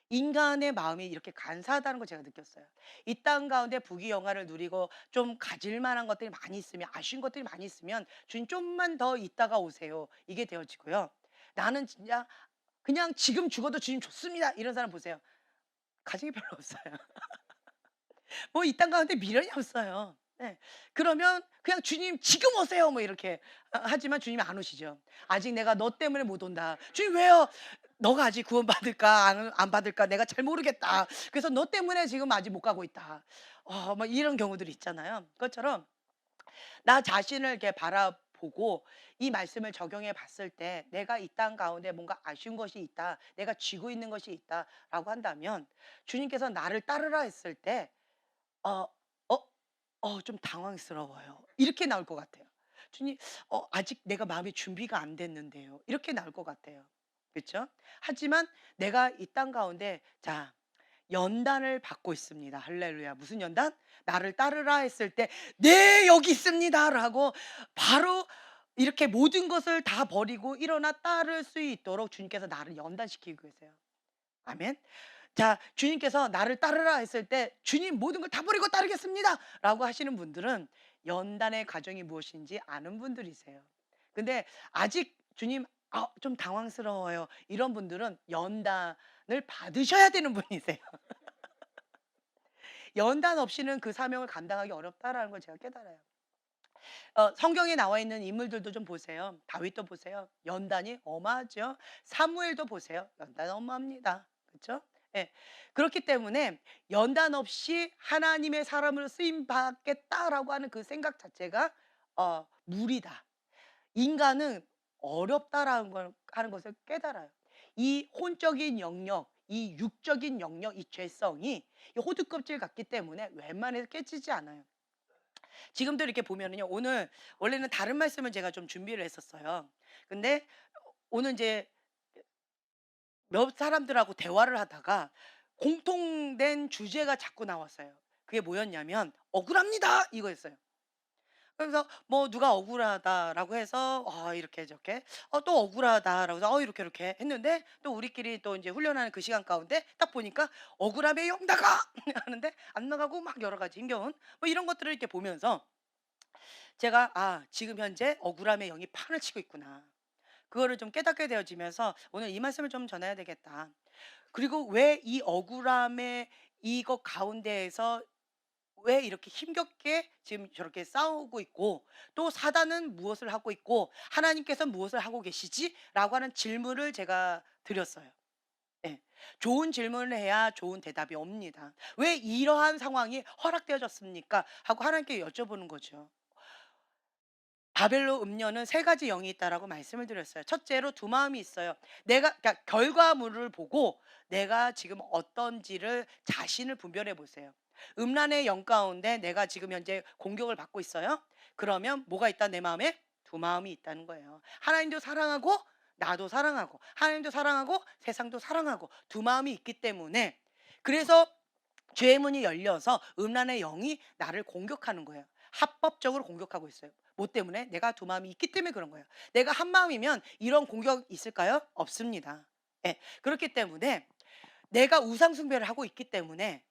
인간의 마음이 이렇게 간사하다는 걸 제가 느꼈어요. 이 땅 가운데 부귀영화를 누리고 좀 가질 만한 것들이 많이 있으면 아쉬운 것들이 많이 있으면 주님 좀만 더 있다가 오세요. 이게 되어지고요. 나는 진짜 그냥 지금 죽어도 주님 좋습니다. 이런 사람 보세요. 가진 게 별로 없어요. 뭐 이 땅 가운데 미련이 없어요. 네. 그러면 그냥 "주님 지금 오세요." 뭐 이렇게 하지만 주님이 안 오시죠. "아직 내가 너 때문에 못 온다." "주님 왜요?" "너가 아직 구원받을까 안 받을까 내가 잘 모르겠다. 그래서 너 때문에 지금 아직 못 가고 있다." 뭐 이런 경우들이 있잖아요. 그것처럼 나 자신을 이렇게 바라보고 이 말씀을 적용해 봤을 때 '내가 이 땅 가운데 뭔가 아쉬운 것이 있다. 내가 쥐고 있는 것이 있다.'라고 한다면 주님께서 나를 따르라 했을 때 어 어 좀 당황스러워요. 이렇게 나올 것 같아요. 주님 아직 내가 마음의 준비가 안 됐는데요. 이렇게 나올 것 같아요. 그렇죠? 하지만 내가 이 땅 가운데 자 연단을 받고 있습니다. 할렐루야. 무슨 연단? 나를 따르라 했을 때 "네 여기 있습니다."라고 바로 이렇게 모든 것을 다 버리고 일어나 따를 수 있도록 주님께서 나를 연단시키고 계세요. 아멘. 자, 주님께서 나를 따르라 했을 때 주님 모든 걸 다 버리고 따르겠습니다라고 하시는 분들은 연단의 과정이 무엇인지 아는 분들이세요. 근데 아직 주님 좀 당황스러워요. 이런 분들은 연단을 받으셔야 되는 분이세요. 연단 없이는 그 사명을 감당하기 어렵다라는 걸 제가 깨달아요. 성경에 나와 있는 인물들도 좀 보세요. 다윗도 보세요. 연단이 어마하죠. 사무엘도 보세요. 연단 어마합니다. 그렇죠? 예. 그렇기 때문에 연단 없이 하나님의 사람으로 쓰임 받겠다라고 하는 그 생각 자체가 무리다. 인간은 어렵다라는 걸 하는 것을 깨달아요. 이 혼적인 영역, 이 육적인 영역, 이 죄성이 이 호두껍질 같기 때문에 웬만해서 깨지지 않아요. 지금도 이렇게 보면은요. 오늘 원래는 다른 말씀을 제가 좀 준비를 했었어요. 근데 오늘 이제 몇 사람들하고 대화를 하다가 공통된 주제가 자꾸 나왔어요. 그게 뭐였냐면 "억울합니다." 이거였어요. 그래서 뭐 누가 억울하다라고 해서 이렇게 저렇게 또 억울하다라고 해서 이렇게 이렇게 했는데 또 우리끼리 또 이제 훈련하는 그 시간 가운데 딱 보니까 억울함의 영 나가 하는데 안 나가고 막 여러 가지 힘겨운 뭐 이런 것들을 이렇게 보면서 제가 '지금 현재 억울함의 영이 판을 치고 있구나.' 그거를 좀 깨닫게 되어지면서 '오늘 이 말씀을 좀 전해야 되겠다.' 그리고 왜 이 억울함의 이것 가운데에서 왜 이렇게 힘겹게 지금 저렇게 싸우고 있고 또 사단은 무엇을 하고 있고 하나님께서 무엇을 하고 계시지?라고 하는 질문을 제가 드렸어요. 예. 좋은 질문을 해야 좋은 대답이 옵니다. "왜 이러한 상황이 허락되어졌습니까?" 하고 하나님께 여쭤보는 거죠. 바벨로 음녀는 세 가지 영이 있다라고 말씀을 드렸어요. 첫째로 두 마음이 있어요. 내가 그러니까 결과물을 보고 내가 지금 어떤지를 자신을 분별해 보세요. 음란의 영 가운데 내가 지금 현재 공격을 받고 있어요. 그러면 뭐가 있다 내 마음에? 두 마음이 있다는 거예요. 하나님도 사랑하고 나도 사랑하고 하나님도 사랑하고 세상도 사랑하고 두 마음이 있기 때문에 그래서 죄의 문이 열려서 음란의 영이 나를 공격하는 거예요. 합법적으로 공격하고 있어요. 뭐 때문에? 내가 두 마음이 있기 때문에 그런 거예요. 내가 한 마음이면 이런 공격 있을까요? 없습니다. 예. 그렇기 때문에 내가 우상 숭배를 하고 있기 때문에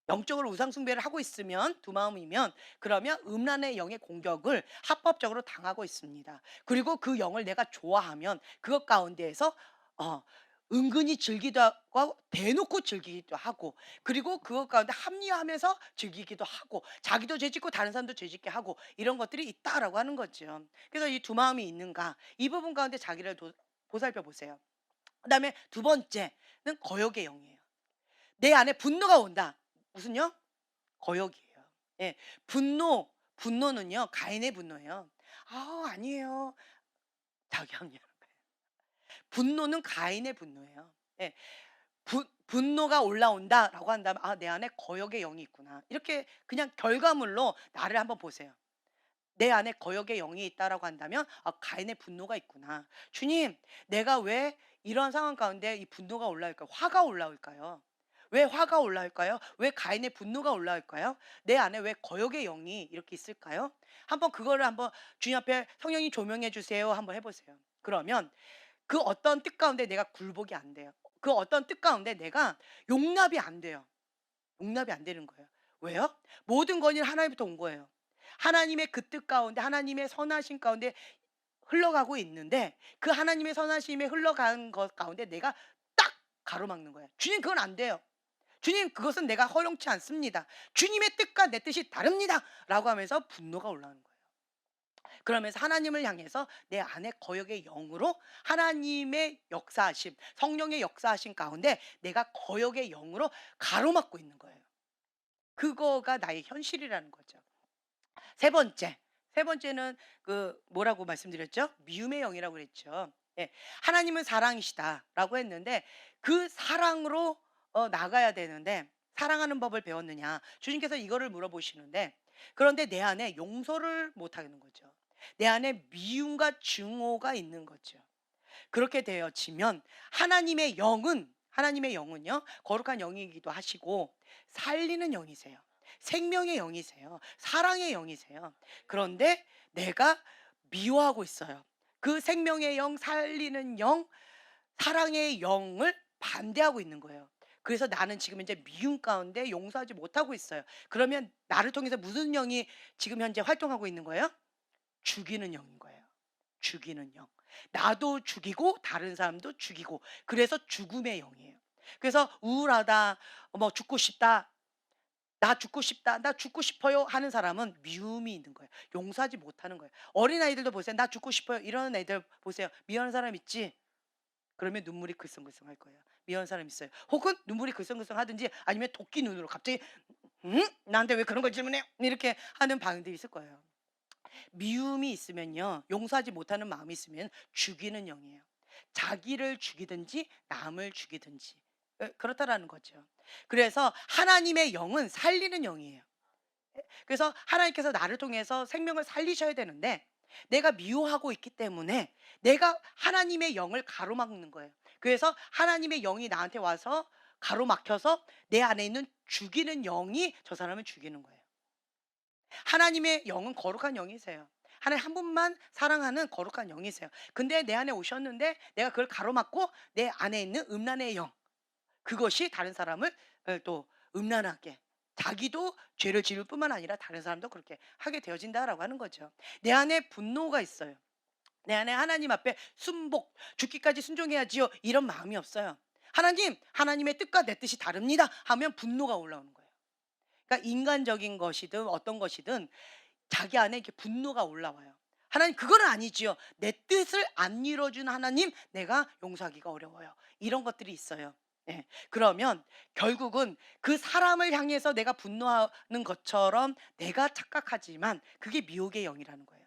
영적으로 우상 숭배를 하고 있으면 두 마음이면 그러면 음란의 영의 공격을 합법적으로 당하고 있습니다. 그리고 그 영을 내가 좋아하면 그것 가운데에서 어 은근히 즐기도 하고 대놓고 즐기기도 하고 그리고 그것 가운데 합리화하면서 즐기기도 하고 자기도 죄짓고 다른 사람도 죄짓게 하고 이런 것들이 있다라고 하는 거죠. 그래서 이 두 마음이 있는가 이 부분 가운데 자기를 보살펴 보세요. 그다음에 두 번째는 거역의 영이에요. 내 안에 분노가 온다. 무슨 요? 거역이에요. 예. 분노는요. 가인의 분노예요. "아 아니에요." 자기합니다. 분노는 가인의 분노예요. 예. 분노가 올라온다라고 한다면 '아 내 안에 거역의 영이 있구나.' 이렇게 그냥 결과물로 나를 한번 보세요. 내 안에 거역의 영이 있다라고 한다면 '아 가인의 분노가 있구나.' '주님 내가 왜 이런 상황 가운데 이 분노가 올라올까요? 화가 올라올까요? 왜 화가 올라올까요? 왜 가인의 분노가 올라올까요? 내 안에 왜 거역의 영이 이렇게 있을까요?' 한번 그거를 한번 주님 앞에 "성령님 조명해 주세요." 한번 해 보세요. 그러면 그 어떤 뜻 가운데 내가 굴복이 안 돼요. 그 어떤 뜻 가운데 내가 용납이 안 돼요. 용납이 안 되는 거예요. 왜요? 모든 권위는 하나님부터 온 거예요. 하나님의 그 뜻 가운데 하나님의 선하심 가운데 흘러가고 있는데 그 하나님의 선하심에 흘러가는 것 가운데 내가 딱 가로막는 거예요. 주님 그건 안 돼요. 주님 그것은 내가 허용치 않습니다. 주님의 뜻과 내 뜻이 다릅니다. 라고 하면서 분노가 올라오는 거예요. 그러면서 하나님을 향해서 내 안에 거역의 영으로 하나님의 역사하심, 성령의 역사하심 가운데 내가 거역의 영으로 가로막고 있는 거예요. 그거가 나의 현실이라는 거죠. 세 번째. 세 번째는 그 뭐라고 말씀드렸죠? 미움의 영이라고 그랬죠. 예. 하나님은 사랑이시다라고 했는데 그 사랑으로 나가야 되는데 사랑하는 법을 배웠느냐? 주님께서 이거를 물어보시는데 그런데 내 안에 용서를 못 하는 거죠. 내 안에 미움과 증오가 있는 거죠. 그렇게 되어지면 하나님의 영은요. 거룩한 영이기도 하시고 살리는 영이세요. 생명의 영이세요. 사랑의 영이세요. 그런데 내가 미워하고 있어요. 그 생명의 영, 살리는 영, 사랑의 영을 반대하고 있는 거예요. 그래서 나는 지금 현재 미움 가운데 용서하지 못하고 있어요. 그러면 나를 통해서 무슨 영이 지금 현재 활동하고 있는 거예요? 죽이는 영인 거예요. 죽이는 영. 나도 죽이고 다른 사람도 죽이고 그래서 죽음의 영이에요. 그래서 우울하다, 뭐 죽고 싶다, 나 죽고 싶다, 나 죽고 싶어요 하는 사람은 미움이 있는 거예요. 용서하지 못하는 거예요. 어린아이들도 보세요. 나 죽고 싶어요. 이러는 애들 보세요. 미워하는 사람 있지? 그러면 눈물이 글썽글썽할 거예요. 미워하는 사람 있어요. 혹은 눈물이 글썽글썽 하든지 아니면 도끼 눈으로 갑자기 나한테 왜 그런 걸 질문해요? 이렇게 하는 반응들이 있을 거예요. 미움이 있으면요. 용서하지 못하는 마음이 있으면 죽이는 영이에요. 자기를 죽이든지 남을 죽이든지 그렇다라는 거죠. 그래서 하나님의 영은 살리는 영이에요. 그래서 하나님께서 나를 통해서 생명을 살리셔야 되는데 내가 미워하고 있기 때문에 내가 하나님의 영을 가로막는 거예요. 그래서 하나님의 영이 나한테 와서 가로막혀서 내 안에 있는 죽이는 영이 저 사람을 죽이는 거예요. 하나님의 영은 거룩한 영이세요. 하나님 한 분만 사랑하는 거룩한 영이세요. 근데 내 안에 오셨는데 내가 그걸 가로막고 내 안에 있는 음란의 영 그것이 다른 사람을 또 음란하게 자기도 죄를 지을 뿐만 아니라 다른 사람도 그렇게 하게 되어진다라고 하는 거죠. 내 안에 분노가 있어요. 내 안에 하나님 앞에 순복, 죽기까지 순종해야지요. 이런 마음이 없어요. 하나님의 뜻과 내 뜻이 다릅니다. 하면 분노가 올라오는 거예요. 그러니까 인간적인 것이든 어떤 것이든 자기 안에 이렇게 분노가 올라와요. 하나님 그거는 아니지요. 내 뜻을 안 이루어준 하나님 내가 용서하기가 어려워요. 이런 것들이 있어요. 예. 그러면 결국은 그 사람을 향해서 내가 분노하는 것처럼 내가 착각하지만 그게 미혹의 영이라는 거예요.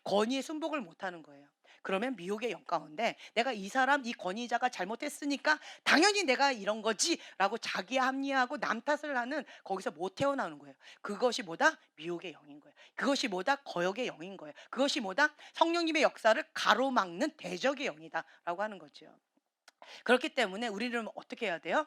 권위에 순복을 못하는 거예요. 그러면 미혹의 영 가운데 내가 이 사람 이 권위자가 잘못했으니까 당연히 내가 이런 거지라고 자기 합리화하고 남 탓을 하는 거기서 못 태어나오는 거예요. 그것이 뭐다? 미혹의 영인 거예요. 그것이 뭐다? 거역의 영인 거예요. 그것이 뭐다? 성령님의 역사를 가로막는 대적의 영이다라고 하는 거죠. 그렇기 때문에 우리는 어떻게 해야 돼요?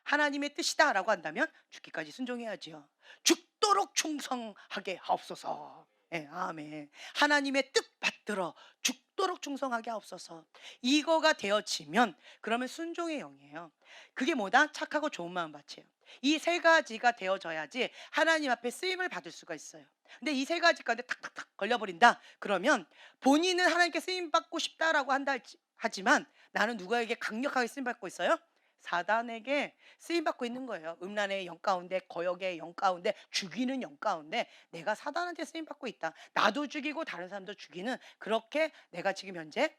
하나님의 뜻이다라고 한다면 죽기까지 순종해야지요. 죽도록 충성하게 하옵소서. 예, 아멘. 하나님의 뜻 받들어 죽도록 충성하게 하옵소서. 이거가 되어지면 그러면 순종의 영이에요. 그게 뭐다? 착하고 좋은 마음 밭이에요. 이 세 가지가 되어져야지 하나님 앞에 쓰임을 받을 수가 있어요. 근데 이 세 가지 가운데 탁탁탁 걸려버린다. 그러면 본인은 하나님께 쓰임 받고 싶다라고 한다 하지만 나는 누구에게 강력하게 쓰임 받고 있어요? 사단에게 쓰임 받고 있는 거예요. 음란의 영 가운데, 거역의 영 가운데, 죽이는 영 가운데 내가 사단한테 쓰임 받고 있다. 나도 죽이고 다른 사람도 죽이는 그렇게 내가 지금 현재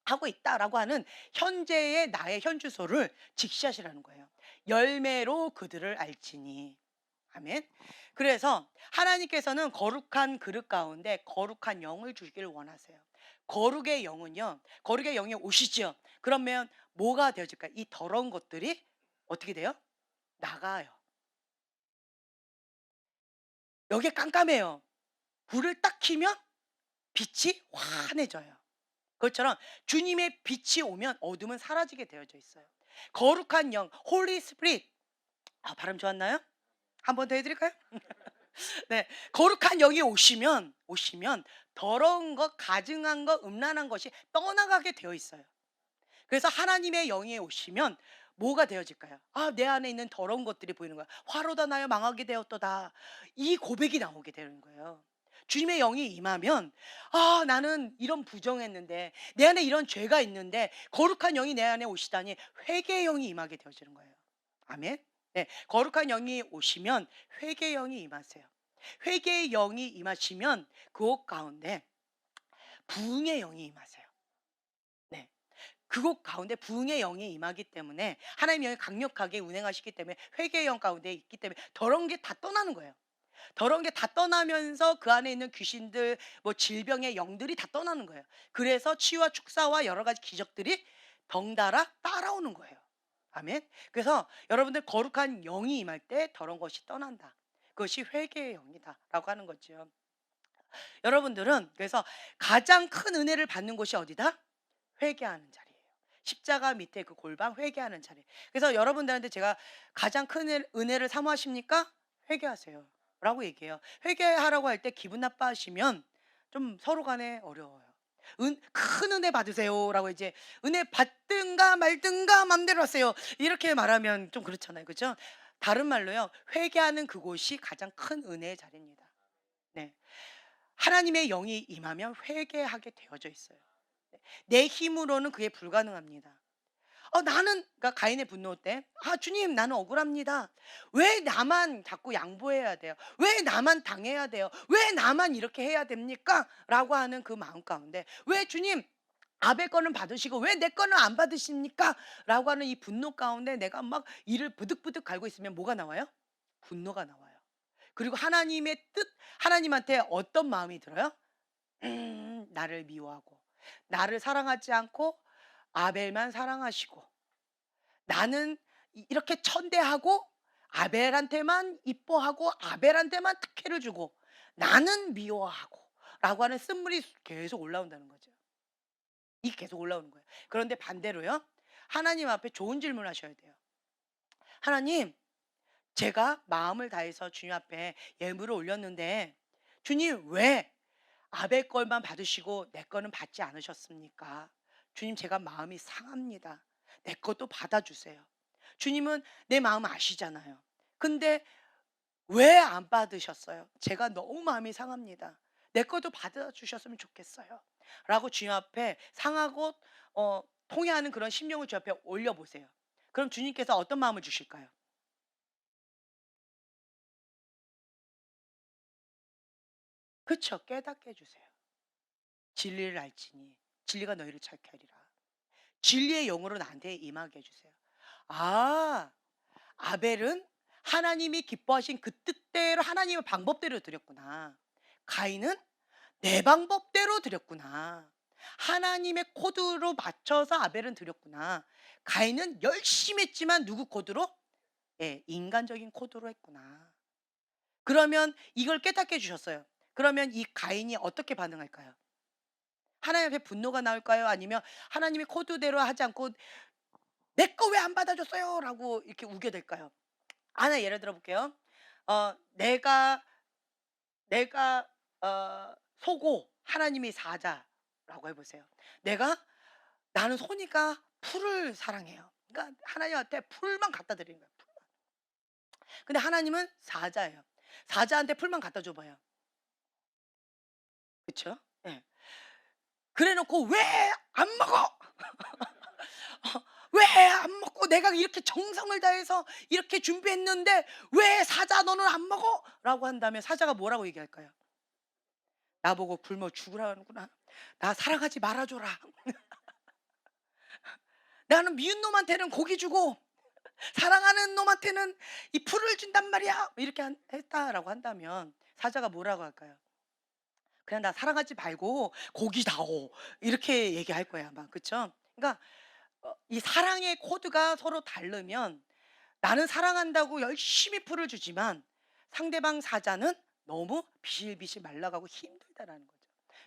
하고 있다라고 하는 현재의 나의 현주소를 직시하시라는 거예요. 열매로 그들을 알지니. 아멘. 그래서 하나님께서는 거룩한 그릇 가운데 거룩한 영을 주기를 원하세요. 거룩의 영은요. 거룩의 영이 오시지요. 그러면 뭐가 되어질까요? 이 더러운 것들이 어떻게 돼요? 나가요. 여기에 깜깜해요. 불을 딱 켜면 빛이 환해져요. 그것처럼 주님의 빛이 오면 어둠은 사라지게 되어져 있어요. 거룩한 영, 홀리 스피릿. 아, 발음 좋았나요? 한 번 더 해드릴까요? 네, 거룩한 영이 오시면 더러운 것, 가증한 것, 음란한 것이 떠나가게 되어 있어요. 그래서 하나님의 영이 오시면 뭐가 되어질까요? 아, 내 안에 있는 더러운 것들이 보이는 거야. 화로다 나여 망하게 되었도다. 이 고백이 나오게 되는 거예요. 주님의 영이 임하면 아, 나는 이런 부정했는데 내 안에 이런 죄가 있는데 거룩한 영이 내 안에 오시다니 회개의 영이 임하게 되어지는 거예요. 아멘. 네, 거룩한 영이 오시면 회개의 영이 임하세요. 회개의 영이 임하시면 그곳 가운데 부흥의 영이 임하세요. 네. 그곳 가운데 부흥의 영이 임하기 때문에 하나님의 영이 강력하게 운행하시기 때문에 회개의 영 가운데 있기 때문에 더러운 게 다 떠나는 거예요. 더러운 게 다 떠나면서 그 안에 있는 귀신들, 뭐 질병의 영들이 다 떠나는 거예요. 그래서 치유와 축사와 여러 가지 기적들이 덩달아 따라오는 거예요. 아멘. 그래서 여러분들 거룩한 영이 임할 때 더러운 것이 떠난다. 그것이 회개의 영이다라고 하는 거죠. 여러분들은 그래서 가장 큰 은혜를 받는 곳이 어디다? 회개하는 자리예요. 십자가 밑에 그 골방 회개하는 자리. 그래서 여러분들한테 제가 가장 큰 은혜를 사모하십니까? 회개하세요. 라고 얘기해요. 회개하라고 할 때 기분 나빠하시면 좀 서로 간에 어려워요. 큰 은혜 받으세요라고 이제 은혜 받든가 말든가 맘대로 하세요. 이렇게 말하면 좀 그렇잖아요. 그죠? 다른 말로요. 회개하는 그곳이 가장 큰 은혜의 자리입니다. 네. 하나님의 영이 임하면 회개하게 되어져 있어요. 네. 내 힘으로는 그게 불가능합니다. 나는 그러니까 가인의 분노 때 "아 주님 나는 억울합니다. 왜 나만 자꾸 양보해야 돼요? 왜 나만 당해야 돼요? 왜 나만 이렇게 해야 됩니까?" 라고 하는 그 마음 가운데 "왜 주님 아벨 거는 받으시고 왜 내 거는 안 받으십니까?" 라고 하는 이 분노 가운데 내가 막 이를 부득부득 갈고 있으면 뭐가 나와요? 분노가 나와요. 그리고 하나님의 뜻 하나님한테 어떤 마음이 들어요? 나를 미워하고 나를 사랑하지 않고 아벨만 사랑하시고 나는 이렇게 천대하고 아벨한테만 이뻐하고 아벨한테만 특혜를 주고 나는 미워하고 라고 하는 쓴물이 계속 올라온다는 거죠. 이게 계속 올라오는 거예요. 그런데 반대로요. 하나님 앞에 좋은 질문을 하셔야 돼요. 하나님, 제가 마음을 다해서 주님 앞에 예물을 올렸는데 주님 왜 아벨 걸만 받으시고 내 거는 받지 않으셨습니까? 주님 제가 마음이 상합니다. 내 것도 받아주세요. 주님은 내 마음 아시잖아요. 근데 왜 안 받으셨어요? 제가 너무 마음이 상합니다. 내 것도 받아주셨으면 좋겠어요. 라고 주님 앞에 상하고 통해하는 그런 심령을 주 앞에 올려보세요. 그럼 주님께서 어떤 마음을 주실까요? 그쵸? 깨닫게 해주세요. 진리를 알지니 진리가 너희를 찾게 하리라. 진리의 영으로 나한테 임하게 해주세요. 아, 아벨은 하나님이 기뻐하신 그 뜻대로 하나님의 방법대로 드렸구나. 가인은 내 방법대로 드렸구나. 하나님의 코드로 맞춰서 아벨은 드렸구나. 가인은 열심히 했지만 누구 코드로? 예, 인간적인 코드로 했구나. 그러면 이걸 깨닫게 해 주셨어요. 그러면 이 가인이 어떻게 반응할까요? 하나님 앞에 분노가 나올까요? 아니면 하나님의 코드대로 하지 않고 "내 거 왜 안 받아줬어요?" 라고 이렇게 우겨댈까요? 하나 예를 들어 볼게요. 내가 소고 하나님이 사자라고 해 보세요. 나는 소니까 풀을 사랑해요. 그러니까 하나님한테 풀만 갖다 드리는 거예요, 풀만. 근데 하나님은 사자예요. 사자한테 풀만 갖다 줘 봐요. 그쵸? 예. 그래 놓고 "왜 안 먹어?" "왜 안 먹고 내가 이렇게 정성을 다해서 이렇게 준비했는데 왜 사자 너는 안 먹어?" 라고 한다면 사자가 뭐라고 얘기할까요? 나보고 "굶어 죽으라는구나. 나 사랑하지 말아 줘라. 나는 미운 놈한테는 고기 주고 사랑하는 놈한테는 이 풀을 준단 말이야." 이렇게 했다라고 한다면 사자가 뭐라고 할까요? "그냥 나 사랑하지 말고 고기 다오." 이렇게 얘기할 거예요 아마. 그쵸? 그러니까 이 사랑의 코드가 서로 다르면 나는 사랑한다고 열심히 풀을 주지만 상대방 사자는 너무 비실비실 말라가고 힘들다라는 거죠.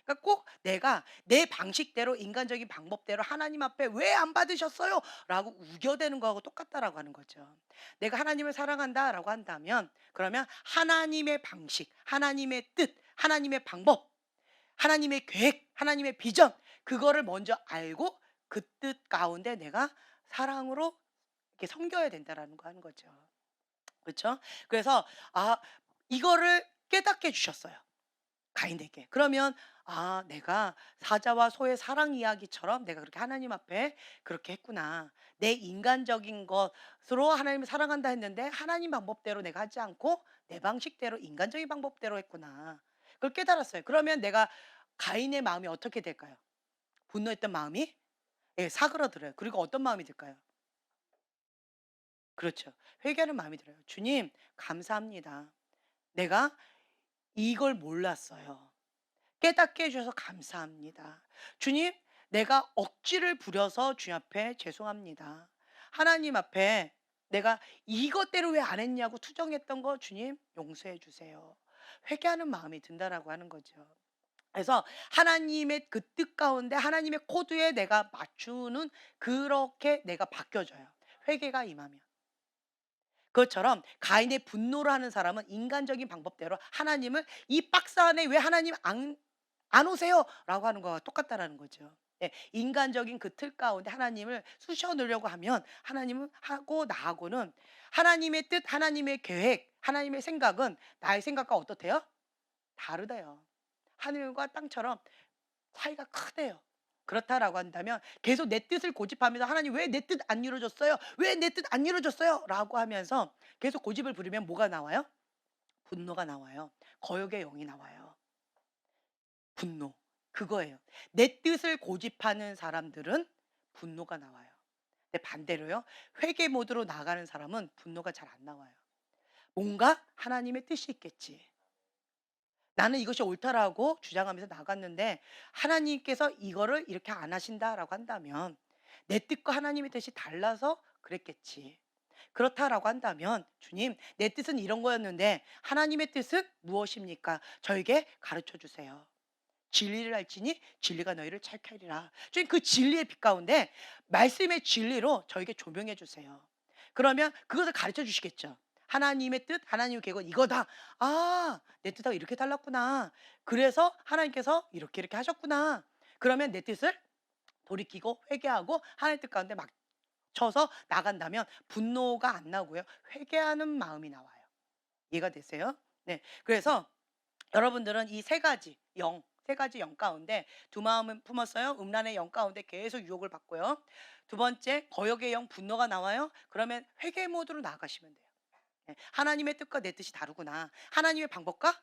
그러니까 꼭 내가 내 방식대로 인간적인 방법대로 하나님 앞에 "왜 안 받으셨어요?" 라고 우겨대는 거하고 똑같다라고 하는 거죠. 내가 하나님을 사랑한다라고 한다면 그러면 하나님의 방식, 하나님의 뜻, 하나님의 방법, 하나님의 계획, 하나님의 비전 그거를 먼저 알고 그 뜻 가운데 내가 사랑으로 이렇게 섬겨야 된다라는 거 하는 거죠. 그렇죠? 그래서 이거를 깨닫게 해 주셨어요. 가인에게. 그러면 내가 사자와 소의 사랑 이야기처럼 내가 그렇게 하나님 앞에 그렇게 했구나. 내 인간적인 것으로 하나님을 사랑한다 했는데 하나님 방법대로 내가 하지 않고 내 방식대로 인간적인 방법대로 했구나. 그걸 깨달았어요. 그러면 내가 가인의 마음이 어떻게 될까요? 분노했던 마음이 예, 사그러들어요. 그리고 어떤 마음이 들까요? 그렇죠. 회개하는 마음이 들어요. 주님, 감사합니다. 내가 이걸 몰랐어요. 깨닫게 해주셔서 감사합니다. 주님, 내가 억지를 부려서 주님 앞에 죄송합니다. 하나님 앞에 내가 이것대로 왜 안 했냐고 투정했던 거 주님 용서해 주세요. 회개하는 마음이 든다라고 하는 거죠. 그래서 하나님의 그 뜻 가운데 하나님의 코드에 내가 맞추는 그렇게 내가 바뀌어져요. 회개가 임하면. 그것처럼 가인의 분노를 하는 사람은 인간적인 방법대로 하나님을 "이 박스 안에 왜 하나님 안 오세요?"라고 하는 거와 똑같다라는 거죠. 예, 인간적인 그 틀 가운데 하나님을 쑤셔 넣으려고 하면 하나님은 하고 나하고는 하나님의 뜻, 하나님의 계획, 하나님의 생각은 나의 생각과 어떻대요? 다르대요. 하늘과 땅처럼 차이가 크대요. 그렇다라고 한다면 계속 내 뜻을 고집하면서 "하나님 왜 내 뜻 안 이루어졌어요? 왜 내 뜻 안 이루어졌어요?" 라고 하면서 계속 고집을 부리면 뭐가 나와요? 분노가 나와요. 거역의 영이 나와요. 분노. 그거예요. 내 뜻을 고집하는 사람들은 분노가 나와요. 근데 반대로요. 회개 모드로 나가는 사람은 분노가 잘 안 나와요. 뭔가 하나님의 뜻이 있겠지. 나는 이것이 옳다라고 주장하면서 나갔는데 하나님께서 이거를 이렇게 안 하신다라고 한다면 내 뜻과 하나님의 뜻이 달라서 그랬겠지. 그렇다라고 한다면 주님, 내 뜻은 이런 거였는데 하나님의 뜻은 무엇입니까? 저에게 가르쳐 주세요. 진리를 알지니 진리가 너희를 찾게 하리라. 주님 그 진리의 빛 가운데 말씀의 진리로 저에게 조명해 주세요. 그러면 그것을 가르쳐 주시겠죠. 하나님의 뜻, 하나님의 계획은 이거다. 내 뜻하고 이렇게 달랐구나. 그래서 하나님께서 이렇게 이렇게 하셨구나. 그러면 내 뜻을 돌이키고 회개하고 하나님 뜻 가운데 맞춰서 나간다면 분노가 안 나고요. 회개하는 마음이 나와요. 이해가 되세요? 네. 그래서 여러분들은 이 세 가지 영 가운데 두 마음을 품었어요. 음란의 영 가운데 계속 유혹을 받고요. 두 번째, 거역의 영, 분노가 나와요. 그러면 회개 모드로 나아가시면 돼요. 예, 하나님의 뜻과 내 뜻이 다르구나. 하나님의 방법과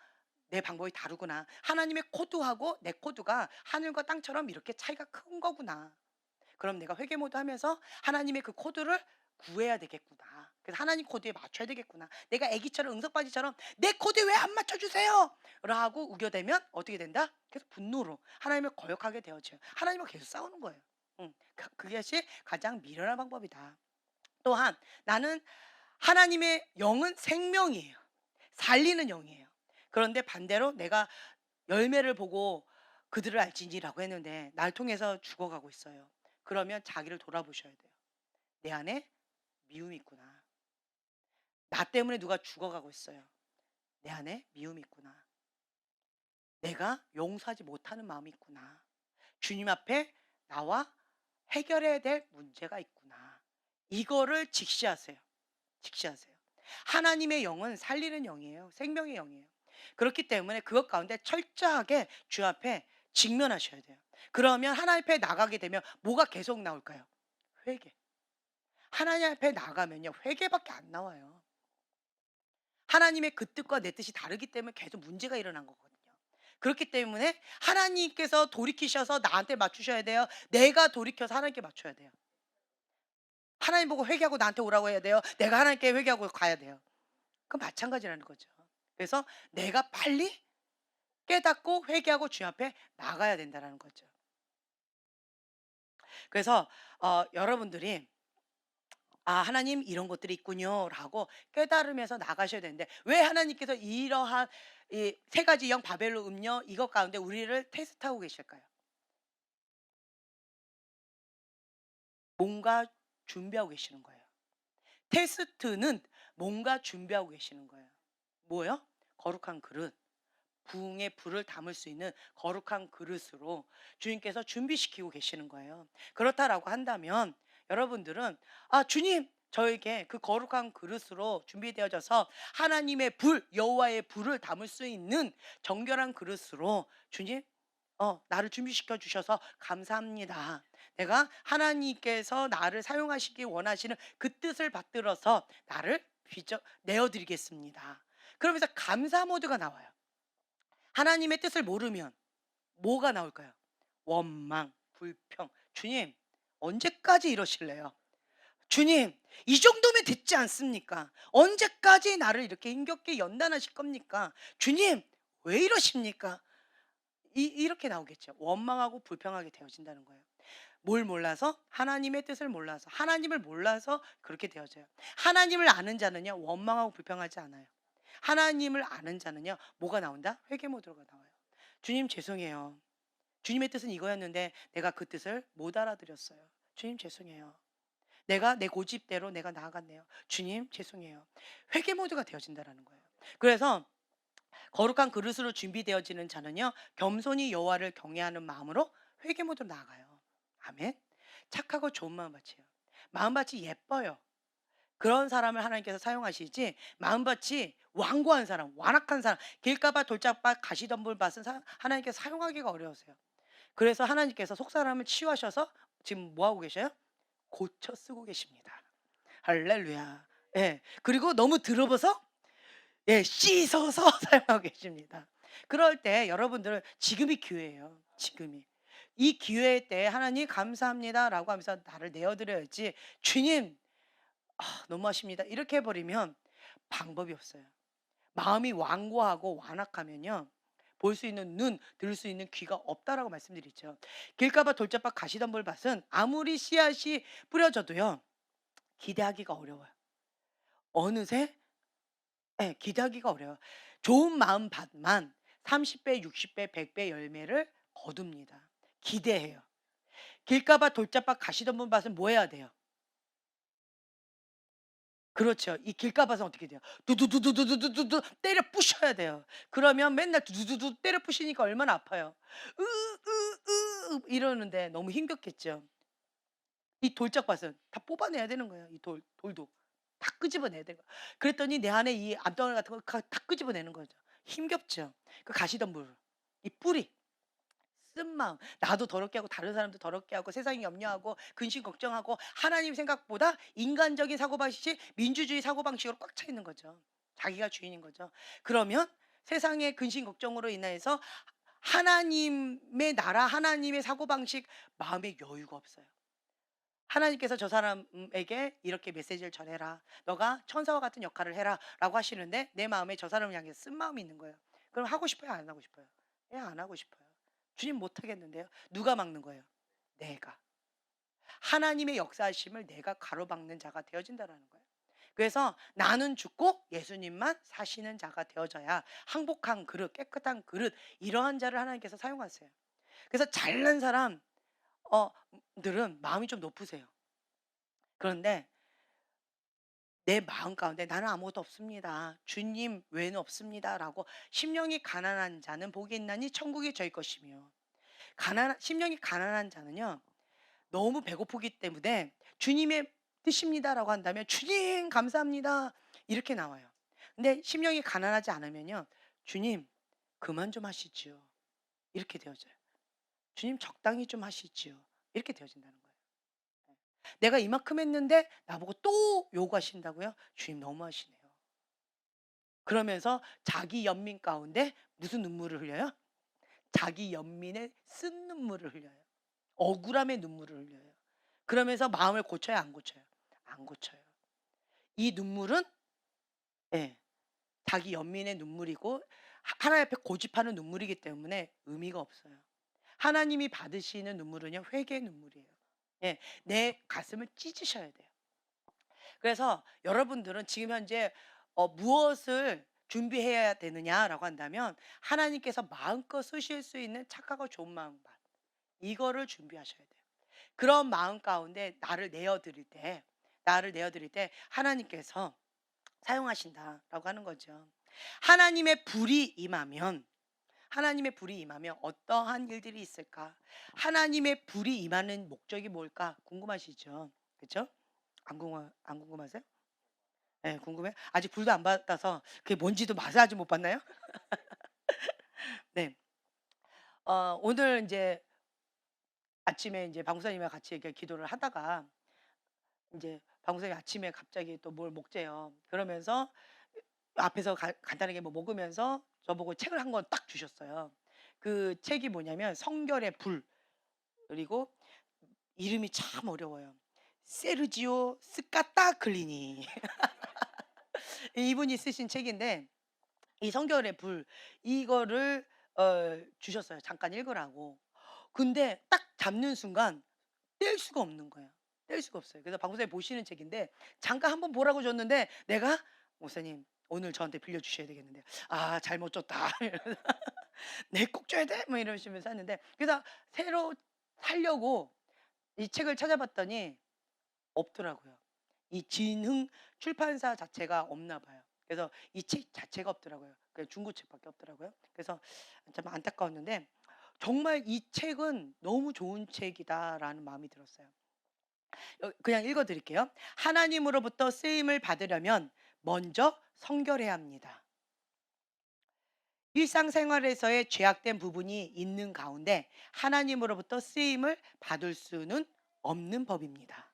내 방법이 다르구나. 하나님의 코드하고 내 코드가 하늘과 땅처럼 이렇게 차이가 큰 거구나. 그럼 내가 회개 모드 하면서 하나님의 그 코드를 구해야 되겠구나. 그래서 하나님 코드에 맞춰야 되겠구나. 내가 아기처럼 응석바지처럼 내 코드에 왜 안 맞춰주세요? 라고 우겨대면 어떻게 된다? 계속 분노로 하나님을 거역하게 되어져요. 하나님과 계속 싸우는 거예요. 그것이 가장 미련한 방법이다. 또한 나는 하나님의 영은 생명이에요. 살리는 영이에요. 그런데 반대로 내가 열매를 보고 그들을 알지니라고 했는데 날 통해서 죽어가고 있어요. 그러면 자기를 돌아보셔야 돼요. 내 안에 미움이 있구나. 나 때문에 누가 죽어가고 있어요. 내 안에 미움이 있구나. 내가 용서하지 못하는 마음이 있구나. 주님 앞에 나와 해결해야 될 문제가 있구나. 이거를 직시하세요. 직시하세요. 하나님의 영은 살리는 영이에요. 생명의 영이에요. 그렇기 때문에 그것 가운데 철저하게 주 앞에 직면하셔야 돼요. 그러면 하나님 앞에 나가게 되면 뭐가 계속 나올까요? 회개. 하나님 앞에 나가면요. 회개밖에 안 나와요. 하나님의 그 뜻과 내 뜻이 다르기 때문에 계속 문제가 일어난 거거든요. 그렇기 때문에 하나님께서 돌이키셔서 나한테 맞추셔야 돼요. 내가 돌이켜서 하나님께 맞춰야 돼요. 하나님 보고 회개하고 나한테 오라고 해야 돼요. 내가 하나님께 회개하고 가야 돼요. 그건 마찬가지라는 거죠. 그래서 내가 빨리 깨닫고 회개하고 주님 앞에 나가야 된다는 거죠. 그래서 여러분들이 하나님 이런 것들이 있군요라고 깨달으면서 나가셔야 되는데 왜 하나님께서 이러한 이 세 가지 영 바벨론 음료 이것 가운데 우리를 테스트하고 계실까요? 뭔가 준비하고 계시는 거예요. 테스트는 뭔가 준비하고 계시는 거예요. 뭐요? 거룩한 그릇. 부흥의 불을 담을 수 있는 거룩한 그릇으로 주님께서 준비시키고 계시는 거예요. 그렇다라고 한다면 여러분들은 주님 저에게 그 거룩한 그릇으로 준비되어져서 하나님의 불 여호와의 불을 담을 수 있는 정결한 그릇으로 주님 나를 준비시켜 주셔서 감사합니다. 내가 하나님께서 나를 사용하시기 원하시는 그 뜻을 받들어서 나를 빚어 내어드리겠습니다. 그러면서 감사 모드가 나와요. 하나님의 뜻을 모르면 뭐가 나올까요? 원망, 불평. 주님, 언제까지 이러실래요? 주님, 이 정도면 됐지 않습니까? 언제까지 나를 이렇게 힘겹게 연단하실 겁니까? 주님, 왜 이러십니까? 이렇게 나오겠죠. 원망하고 불평하게 되어진다는 거예요. 뭘 몰라서? 하나님의 뜻을 몰라서. 하나님을 몰라서 그렇게 되어져요. 하나님을 아는 자는요, 원망하고 불평하지 않아요. 하나님을 아는 자는요, 뭐가 나온다? 회개 모드가 나와요. 주님 죄송해요. 주님의 뜻은 이거였는데 내가 그 뜻을 못 알아들였어요. 주님 죄송해요. 내가 내 고집대로 내가 나아갔네요. 주님 죄송해요. 회개 모드가 되어진다라는 거예요. 그래서 거룩한 그릇으로 준비되어지는 자는요, 겸손히 여호와를 경외하는 마음으로 회개 모드로 나아가요. 아멘. 착하고 좋은 마음밭이에요. 마음밭이 예뻐요. 그런 사람을 하나님께서 사용하시지 마음밭이 완고한 사람, 완악한 사람, 길가밭, 돌짝밭, 가시덤불밭은 하나님께서 사용하기가 어려우세요. 그래서 하나님께서 속사람을 치유하셔서 지금 뭐 하고 계셔요? 고쳐 쓰고 계십니다. 할렐루야. 예. 그리고 너무 더러워서 씻어서 사용하고 계십니다. 그럴 때 여러분들 지금이 기회예요. 지금이. 이 기회 때 하나님 감사합니다라고 하면서 나를 내어드려야지. 주님 너무하십니다. 이렇게 해버리면 방법이 없어요. 마음이 완고하고 완악하면요. 볼 수 있는 눈, 들을 수 있는 귀가 없다라고 말씀드리죠. 길가밭, 돌짝밭, 가시덤불밭은 아무리 씨앗이 뿌려져도요. 기대하기가 어려워요. 어느새 기대하기가 어려워요. 좋은 마음밭만 30배, 60배, 100배 열매를 거둡니다. 기대해요. 길가밭, 돌짝밭, 가시덤불밭은 뭐 해야 돼요? 그렇죠. 이 길가밭은 어떻게 돼요? 두두두두두두두두 때려 부셔야 돼요. 그러면 맨날 두두두두 때려 부시니까 얼마나 아파요. 으으으 이러는데 너무 힘겹겠죠. 이 돌짝밭은 다 뽑아내야 되는 거예요. 이 돌도 다 끄집어내야 되는 거예요. 그랬더니 내 안에 이 암덩어리 같은 거 다 끄집어내는 거죠. 힘겹죠. 그 가시덤불 이 뿌리 쓴 마음 나도 더럽게 하고 다른 사람도 더럽게 하고 세상이 염려하고 근심 걱정하고 하나님 생각보다 인간적인 사고방식이 민주주의 사고방식으로 꽉 차 있는 거죠. 자기가 주인인 거죠. 그러면 세상의 근심 걱정으로 인해서 하나님의 나라 하나님의 사고방식 마음에 여유가 없어요. 하나님께서 저 사람에게 이렇게 메시지를 전해라. 너가 천사와 같은 역할을 해라. 라고 하시는데 내 마음에 저 사람을 향해 쓴 마음이 있는 거예요. 그럼 하고 싶어요? 안 하고 싶어요? 예, 안 하고 싶어요. 주님 못 하겠는데요. 누가 막는 거예요? 내가. 하나님의 역사하심을 내가 가로막는 자가 되어진다라는 거예요. 그래서 나는 죽고 예수님만 사시는 자가 되어져야 항복한 그릇, 깨끗한 그릇, 이러한 자를 하나님께서 사용하세요. 그래서 잘난 사람 들은 마음이 좀 높으세요. 그런데 내 마음 가운데 나는 아무것도 없습니다. 주님 외에는 없습니다라고 심령이 가난한 자는 복이 있나니 천국이 저희 것이며 심령이 가난한 자는요. 너무 배고프기 때문에 주님의 뜻입니다라고 한다면 주님 감사합니다. 이렇게 나와요. 근데 심령이 가난하지 않으면요. 주님 그만 좀 하시지요. 이렇게 되어져요. 주님 적당히 좀 하시지요. 이렇게 되어진다는 거예요. 내가 이만큼 했는데 나보고 또 요구하신다고요? 주님 너무하시네요. 그러면서 자기 연민 가운데 무슨 눈물을 흘려요? 자기 연민의 쓴 눈물을 흘려요. 억울함의 눈물을 흘려요. 그러면서 마음을 고쳐요, 안 고쳐요? 안 고쳐요. 이 눈물은 예, 자기 연민의 눈물이고 하나님 앞에 고집하는 눈물이기 때문에 의미가 없어요. 하나님이 받으시는 눈물은요, 회개의 눈물이에요. 예, 내 가슴을 찢으셔야 돼요. 그래서 여러분들은 지금 현재 무엇을 준비해야 되느냐라고 한다면 하나님께서 마음껏 쓰실 수 있는 착하고 좋은 마음만 이거를 준비하셔야 돼요. 그런 마음 가운데 나를 내어 드릴 때 하나님께서 사용하신다라고 하는 거죠. 하나님의 불이 임하면 하나님의 불이 임하면 어떠한 일들이 있을까? 하나님의 불이 임하는 목적이 뭘까? 궁금하시죠? 그렇죠? 안 궁금하세요? 네, 궁금해요? 아직 불도 안 받아서 그게 뭔지도 맛을 아직 못 봤나요? 네. 오늘 이제 아침에 이제 방구사님과 같이 이렇게 기도를 하다가 이제 방구사님이 아침에 갑자기 또 뭘 먹재요. 그러면서 앞에서 간단하게 뭐 먹으면서 저보고 책을 한 권 딱 주셨어요. 그 책이 뭐냐면 성결의 불, 그리고 이름이 참 어려워요. 세르지오 스카타클리니 이분이 쓰신 책인데 이 성결의 불 이거를 주셨어요. 잠깐 읽으라고. 근데 딱 잡는 순간 뗄 수가 없는 거예요. 뗄 수가 없어요. 그래서 박 목사님 보시는 책인데 잠깐 한번 보라고 줬는데 내가 "목사님 오늘 저한테 빌려 주셔야 되겠는데." "아 잘못 줬다." 이러면서 "네 꼭 줘야 돼." 뭐 이러시면서 하는데 그래서 새로 사려고 이 책을 찾아봤더니 없더라고요. 이 진흥 출판사 자체가 없나 봐요. 그래서 이 책 자체가 없더라고요. 그 중고책밖에 없더라고요. 그래서 참 안타까웠는데 정말 '이 책은 너무 좋은 책이다.'라는 마음이 들었어요. 그냥 읽어 드릴게요. "하나님으로부터 쓰임을 받으려면 먼저 성결해야 합니다. 일상생활에서의 죄악된 부분이 있는 가운데 하나님으로부터 쓰임을 받을 수는 없는 법입니다.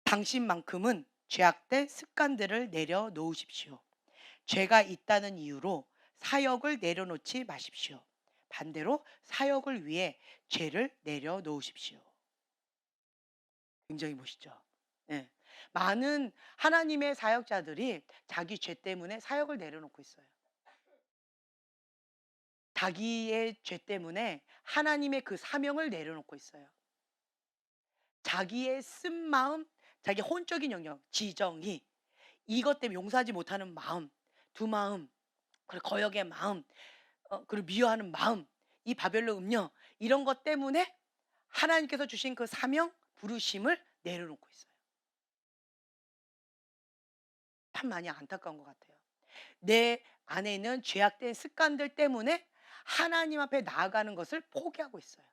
당신만큼은 죄악된 습관들을 내려놓으십시오. 죄가 있다는 이유로 사역을 내려놓지 마십시오. 반대로 사역을 위해 죄를 내려놓으십시오." 굉장히 멋있죠. 예. 많은 하나님의 사역자들이 자기 죄 때문에 사역을 내려놓고 있어요. 자기의 죄 때문에 하나님의 그 사명을 내려놓고 있어요. 자기의 쓴 마음, 자기 혼적인 영역, 지정이 이것 때문에 용서하지 못하는 마음, 두 마음, 그리고 거역의 마음, 그리고 미워하는 마음, 이 바벨론 음녀 이런 것 때문에 하나님께서 주신 그 사명, 부르심을 내려놓고 있어요. 참 많이 안타까운 것 같아요. 내 안에 있는 죄악된 습관들 때문에 하나님 앞에 나아가는 것을 포기하고 있어요.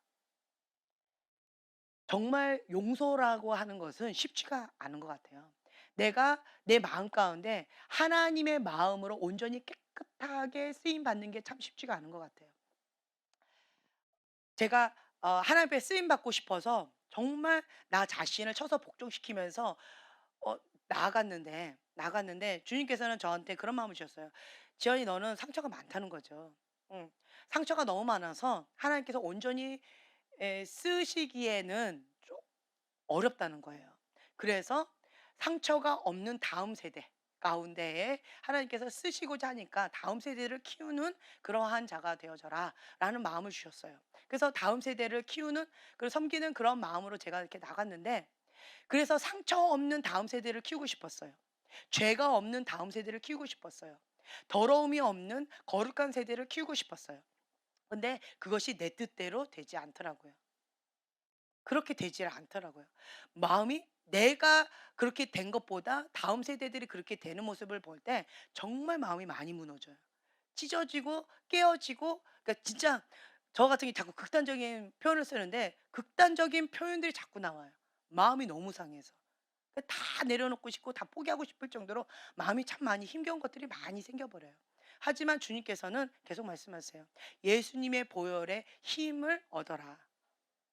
정말 용서라고 하는 것은 쉽지가 않은 것 같아요. 내가 내 마음 가운데 하나님의 마음으로 온전히 깨끗하게 쓰임 받는 게 참 쉽지가 않은 것 같아요. 제가 하나님 앞에 쓰임 받고 싶어서 정말 나 자신을 쳐서 복종시키면서 어 나갔는데 주님께서는 저한테 그런 마음을 주셨어요. "지연이 너는 상처가 많다."는 거죠. 응. 상처가 너무 많아서 하나님께서 온전히 쓰시기에는 어렵다는 거예요. 그래서 상처가 없는 다음 세대 가운데에 하나님께서 쓰시고자 하니까 다음 세대를 키우는 그러한 자가 되어져라 라는 마음을 주셨어요. 그래서 다음 세대를 키우는 그리고 섬기는 그런 마음으로 제가 이렇게 나갔는데, 그래서 상처 없는 다음 세대를 키우고 싶었어요. 죄가 없는 다음 세대를 키우고 싶었어요. 더러움이 없는 거룩한 세대를 키우고 싶었어요. 근데 그것이 내 뜻대로 되지 않더라고요. 그렇게 되질 않더라고요. 마음이 내가 그렇게 된 것보다 다음 세대들이 그렇게 되는 모습을 볼 때 정말 마음이 많이 무너져요. 찢어지고 깨어지고, 그러니까 진짜 저 같은 경우에 자꾸 극단적인 표현을 쓰는데 극단적인 표현들이 자꾸 나와요. 마음이 너무 상해서. 다 내려놓고 싶고 다 포기하고 싶을 정도로 마음이 참 많이 힘겨운 것들이 많이 생겨버려요. 하지만 주님께서는 계속 말씀하세요. 예수님의 보혈에 힘을 얻어라.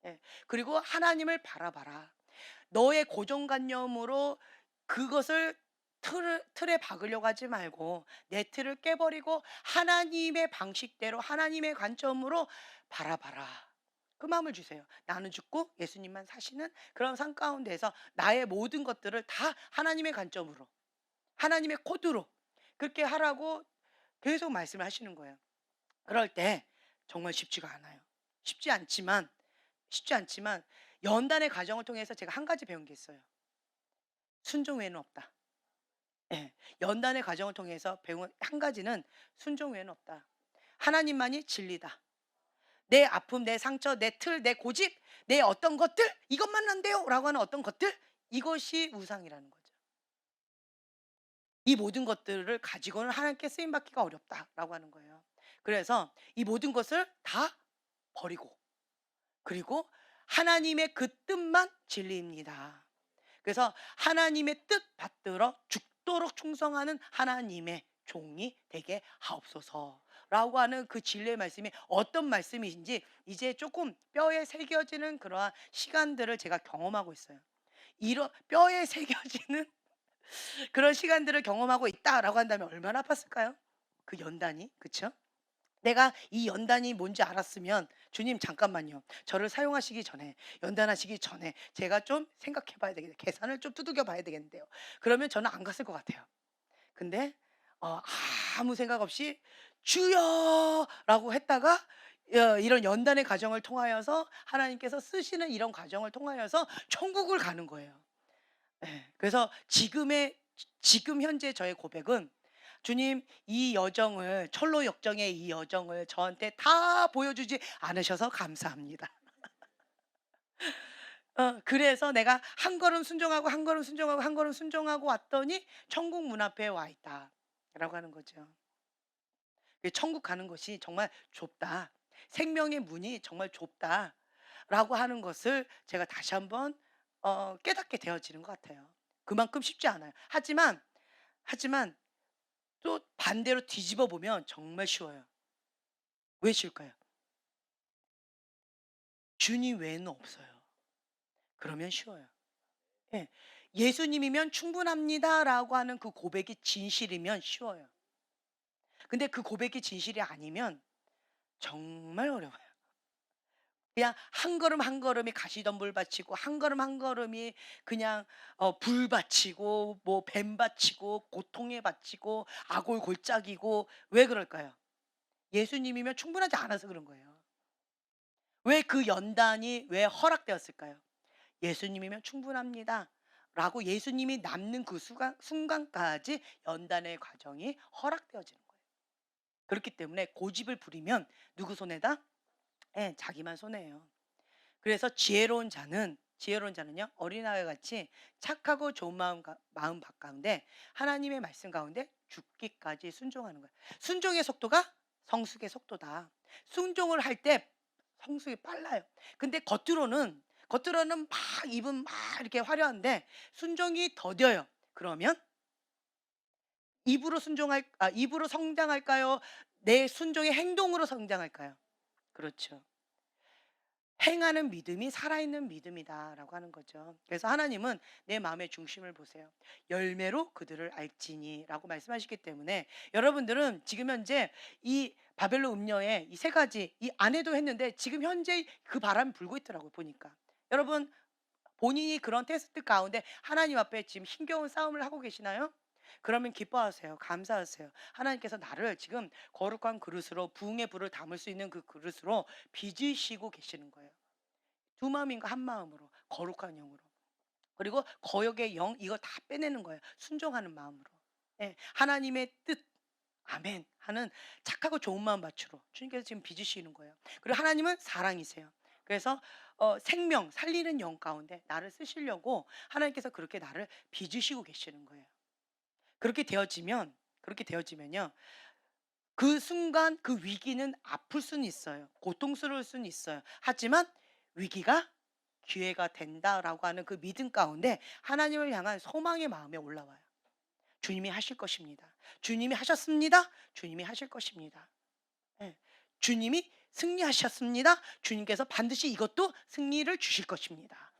예. 그리고 하나님을 바라봐라. 너의 고정관념으로 그것을 틀에 박으려고 하지 말고 내 틀을 깨버리고 하나님의 방식대로 하나님의 관점으로 바라봐라. 그 마음을 주세요. 나는 죽고 예수님만 사시는 그런 삶 가운데서 나의 모든 것들을 다 하나님의 관점으로, 하나님의 코드로 그렇게 하라고 계속 말씀을 하시는 거예요. 그럴 때 정말 쉽지가 않아요. 쉽지 않지만 쉽지 않지만 연단의 과정을 통해서 제가 한 가지 배운 게 있어요. 순종 외에는 없다. 예. 연단의 과정을 통해서 배운 한 가지는 순종 외에는 없다. 하나님만이 진리다. 내 아픔, 내 상처, 내 틀, 내 고집, 내 어떤 것들 이것만 안 돼요라고 하는 어떤 것들, 이것이 우상이라는 거죠. 이 모든 것들을 가지고는 하나님께 쓰임 받기가 어렵다라고 하는 거예요. 그래서 이 모든 것을 다 버리고, 그리고 하나님의 그 뜻만 진리입니다. 그래서 하나님의 뜻 받들어 죽도록 충성하는 하나님의 종이 되게 하옵소서라고 하는 그 진리의 말씀이 어떤 말씀이신지 이제 조금 뼈에 새겨지는 그러한 시간들을 제가 경험하고 있어요. 이런 뼈에 새겨지는 그런 시간들을 경험하고 있다라고 한다면 얼마나 아팠을까요? 그 연단이, 그쵸? 내가 이 연단이 뭔지 알았으면 주님 잠깐만요. 저를 사용하시기 전에, 연단하시기 전에 제가 좀 생각해 봐야 되겠네요. 계산을 좀 두들겨 봐야 되겠는데요. 그러면 저는 안 갔을 것 같아요. 근데 어 아무 생각 없이 "주여!"라고 했다가 이런 연단의 과정을 통하여서 하나님께서 쓰시는 이런 과정을 통하여서 천국을 가는 거예요. 예. 그래서 지금 현재 저의 고백은 주님, 이 여정을 철로 역정의 이 여정을 저한테 다 보여주지 않으셔서 감사합니다. 그래서 내가 한 걸음 순종하고 한 걸음 순종하고 한 걸음 순종하고 왔더니 천국 문 앞에 와 있다라고 하는 거죠. 그 천국 가는 것이 정말 좁다. 생명의 문이 정말 좁다라고 하는 것을 제가 다시 한번 깨닫게 되어지는 것 같아요. 그만큼 쉽지 않아요. 하지만 또 반대로 뒤집어 보면 정말 쉬워요. 왜 쉬울까요? 주님 외에는 없어요. 그러면 쉬워요. 예. 예수님이면 충분합니다라고 하는 그 고백이 진실이면 쉬워요. 근데 그 고백이 진실이 아니면 정말 어려워요. 그냥 한 걸음 한 걸음이 가시덤불 바치고 한 걸음 한 걸음이 그냥 불 바치고 뭐 뱀 바치고 고통에 바치고 아골 골짜기고, 왜 그럴까요? 예수님이면 충분하지 않아서 그런 거예요. 왜 그 연단이 왜 허락되었을까요? 예수님이면 충분합니다. 라고 예수님이 남는 그 순간까지 연단의 과정이 허락되어지는 거예요. 그렇기 때문에 고집을 부리면 누구 손해다? 예, 자기만 손해예요. 그래서 지혜로운 자는요 어린아이 같이 착하고 좋은 마음 가운데 하나님의 말씀 가운데 죽기까지 순종하는 거예요. 순종의 속도가 성숙의 속도다. 순종을 할 때 성숙이 빨라요. 근데 겉으로는 막 입은 막 이렇게 화려한데 순종이 더뎌요. 그러면 입으로 성장할까요? 내 순종의 행동으로 성장할까요? 그렇죠. 행하는 믿음이 살아있는 믿음이다라고 하는 거죠. 그래서 하나님은 내 마음의 중심을 보세요. 열매로 그들을 알지니라고 말씀하시기 때문에 여러분들은 지금 현재 이 바벨론 음녀의 이 세 가지 이 안에도 했는데 지금 현재 그 바람이 불고 있더라고요 보니까. 여러분 본인이 그런 테스트 가운데 하나님 앞에 지금 힘겨운 싸움을 하고 계시나요? 그러면 기뻐하세요. 감사하세요. 하나님께서 나를 지금 거룩한 그릇으로 부흥의 불을 담을 수 있는 그 그릇으로 빚으시고 계시는 거예요. 두 마음인가 한 마음으로 거룩한 영으로. 그리고 거역의 영 이거 다 빼내는 거예요. 순종하는 마음으로. 예. 하나님의 뜻 아멘 하는 착하고 좋은 마음 밭으로 주님께서 지금 빚으시는 거예요. 그리고 하나님은 사랑이세요. 그래서 생명 살리는 영 가운데 나를 쓰시려고 하나님께서 그렇게 나를 빚으시고 계시는 거예요. 그렇게 되어지면요. 그 순간 그 위기는 아플 수는 있어요. 고통스러울 수는 있어요. 하지만 위기가 기회가 된다라고 하는 그 믿음 가운데 하나님을 향한 소망의 마음에 올라와요. 주님이 하실 것입니다. 주님이 하셨습니다. 주님이 하실 것입니다. 예. 주님이 승리하셨습니다. 주님께서 반드시 이것도 승리를 주실 것입니다.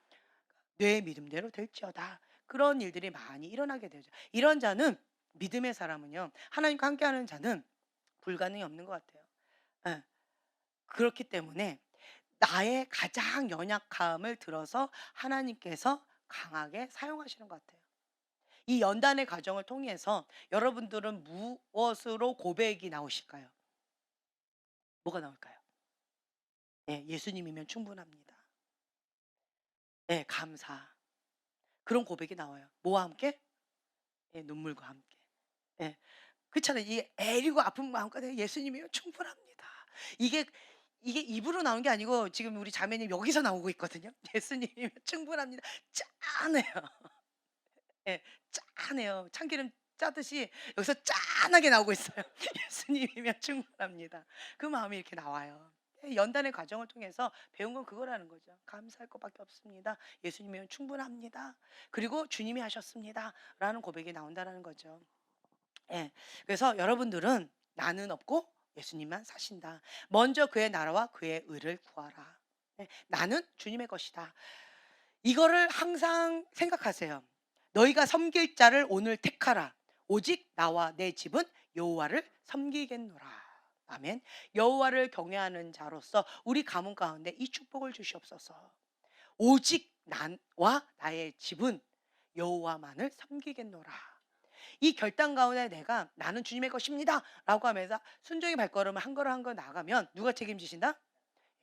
내 믿음대로 될지어다. 그런 일들이 많이 일어나게 되죠. 이런 자는 믿음의 사람은요. 하나님과 함께하는 자는 불가능이 없는 것 같아요. 예. 그렇기 때문에 나의 가장 연약함을 들어서 하나님께서 강하게 사용하시는 것 같아요. 이 연단의 과정을 통해서 여러분들은 무엇으로 고백이 나오실까요? 뭐가 나올까요? 예, 예수님이면 충분합니다. 예, 감사. 그런 고백이 나와요. 뭐와 함께? 예, 눈물과 함께. 예. 그렇잖아요. 이 애리고 아픈 마음까지 예수님이면 충분합니다. 이게 이게 입으로 나오는 게 아니고 지금 우리 자매님 여기서 나오고 있거든요. 예수님이면 충분합니다. 짠해요. 예. 짠해요. 참기름 짜듯이 여기서 짠하게 나오고 있어요. 예수님이면 충분합니다. 그 마음이 이렇게 나와요. 예, 연단의 과정을 통해서 배운 건 그거라는 거죠. 감사할 것밖에 없습니다. 예수님이면 충분합니다. 그리고 주님이 하셨습니다라는 고백이 나온다는 거죠. 예. 그래서 여러분들은 나는 없고 예수님만 사신다. 먼저 그의 나라와 그의 의를 구하라. 예. 나는 주님의 것이다. 이거를 항상 생각하세요. 너희가 섬길 자를 오늘 택하라. 오직 나와 내 집은 여호와를 섬기겠노라. 아멘. 여호와를 경외하는 자로서 우리 가문 가운데 이 축복을 주시옵소서. 오직 나와 나의 집은 여호와만을 섬기겠노라. 이 결단 가운데 내가 나는 주님의 것입니다라고 하면서 순종의 발걸음을 한 걸음 한 걸 나가면 누가 책임지신다?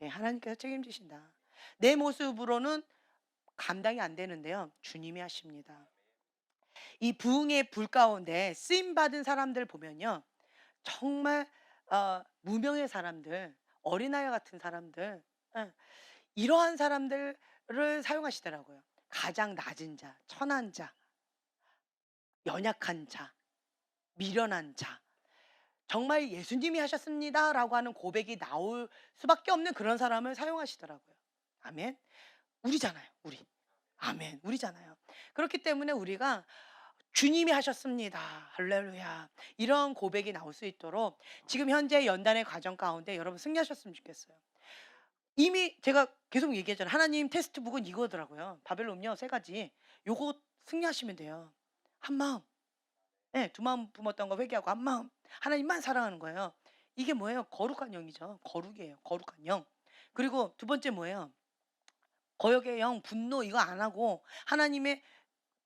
예, 하나님께서 책임지신다. 내 모습으로는 감당이 안 되는데요. 주님이 하십니다. 이 부흥의 불 가운데 쓰임 받은 사람들 보면요. 정말 무명의 사람들, 어린아이 같은 사람들, 예, 이러한 사람들을 사용하시더라고요. 가장 낮은 자, 천한 자, 연약한 자, 미련한 자. 정말 예수님이 하셨습니다라고 하는 고백이 나올 수밖에 없는 그런 사람을 사용하시더라고요. 아멘. 우리잖아요, 우리. 아멘. 우리잖아요. 그렇기 때문에 우리가 주님이 하셨습니다. 할렐루야. 이런 고백이 나올 수 있도록 지금 현재 연단의 과정 가운데 여러분 승리하셨으면 좋겠어요. 이미 제가 계속 얘기했잖아요. 하나님 테스트북은 이거더라고요. 바벨론 음료 세 가지. 요거 승리하시면 돼요. 한 마음. 예, 두 마음 품었던 거 회개하고 한 마음. 하나님만 사랑하는 거예요. 이게 뭐예요? 거룩한 영이죠. 거룩이에요. 거룩한 영. 그리고 두 번째 뭐예요? 거역의 영, 분노 이거 안 하고 하나님의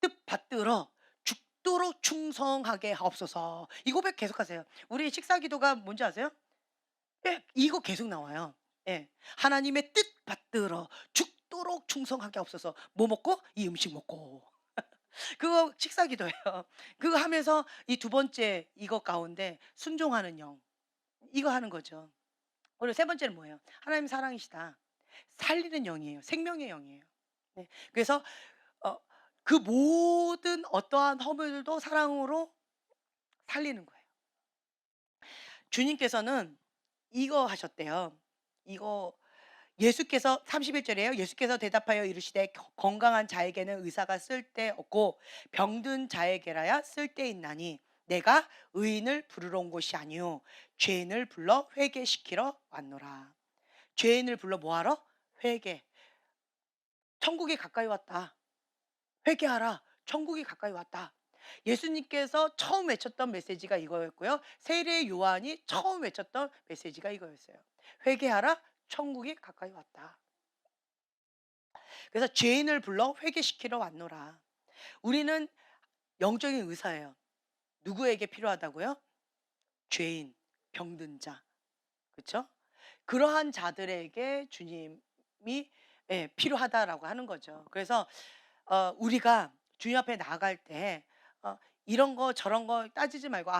뜻 받들어 죽도록 충성하게 하옵소서. 이 고백 계속하세요. 우리 식사 기도가 뭔지 아세요? 예, 이거 계속 나와요. 예. 하나님의 뜻 받들어 죽도록 충성하게 하옵소서. 뭐 먹고? 이 음식 먹고. 그거 식사 기도예요. 그거 하면서 이 두 번째 이거 가운데 순종하는 영. 이거 하는 거죠. 그리고 세 번째는 뭐예요? 하나님 사랑이시다. 살리는 영이에요. 생명의 영이에요. 네. 그래서 어 그 모든 어떠한 허물들도 사랑으로 살리는 거예요. 주님께서는 이거 하셨대요. 이거 예수께서 31 절이에요. 예수께서 대답하여 이르시되 건강한 자에게는 의사가 쓸데없고 병든 자에게라야 쓸데있나니 내가 의인을 부르러 온 것이 아니요 죄인을 불러 회개시키러 왔노라. 죄인을 불러 뭐 하러? 회개. 천국이 가까이 왔다. 회개하라. 천국이 가까이 왔다. 예수님께서 처음 외쳤던 메시지가 이거였고요. 세례 요한이 처음 외쳤던 메시지가 이거였어요. 회개하라. 천국이 가까이 왔다. 그래서 죄인을 불러 회개시키러 왔노라. 우리는 영적인 의사예요. 누구에게 필요하다고요? 죄인, 병든 자. 그렇죠? 그러한 자들에게 주님이 예, 필요하다라고 하는 거죠. 그래서 우리가 주님 앞에 나아갈 때 이런 거 저런 거 따지지 말고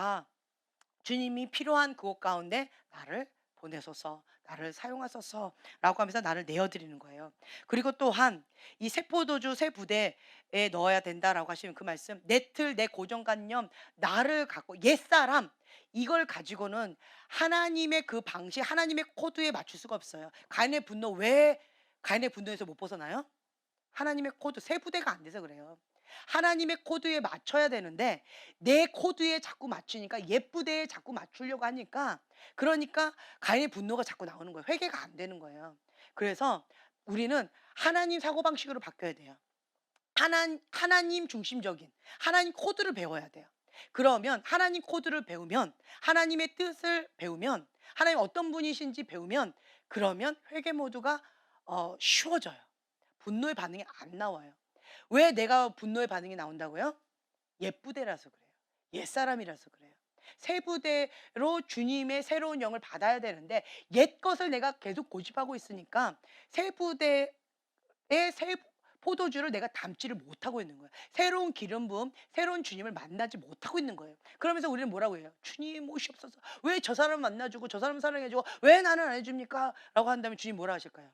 주님이 필요한 그곳 가운데 나를 보내소서, 나를 사용하소서라고 하면서 나를 내어드리는 거예요. 그리고 또한 이 새 포도주 새 부대에 넣어야 된다라고 하시면 그 말씀, 내 틀, 내 고정관념, 나를 갖고 옛사람 이걸 가지고는 하나님의 그 방식, 하나님의 코드에 맞출 수가 없어요. 가인의 분노 왜 가인의 분노에서 못 벗어나요? 하나님의 코드, 새 부대가 안 돼서 그래요. 하나님의 코드에 맞춰야 되는데 내 코드에 자꾸 맞추니까 옛 부대에 자꾸 맞추려고 하니까 그러니까 가인의 분노가 자꾸 나오는 거예요. 회개가 안 되는 거예요. 그래서 우리는 하나님 사고방식으로 바뀌어야 돼요. 하나님 중심적인 하나님 코드를 배워야 돼요. 그러면 하나님 코드를 배우면 하나님의 뜻을 배우면 하나님 어떤 분이신지 배우면 그러면 회개 모드가 쉬워져요. 분노의 반응이 안 나와요. 왜 내가 분노의 반응이 나온다고요? 옛부대라서 그래요. 옛사람이라서 그래요. 새 부대로 주님의 새로운 영을 받아야 되는데 옛 것을 내가 계속 고집하고 있으니까 새 부대의 새 포도주를 내가 담지를 못하고 있는 거예요. 새로운 기름 부음, 새로운 주님을 만나지 못하고 있는 거예요. 그러면서 우리는 뭐라고 해요? 주님 오시옵소서. 왜 저 사람 만나주고 저 사람 사랑해주고 왜 나는 안 해줍니까? 라고 한다면 주님 뭐라 하실까요?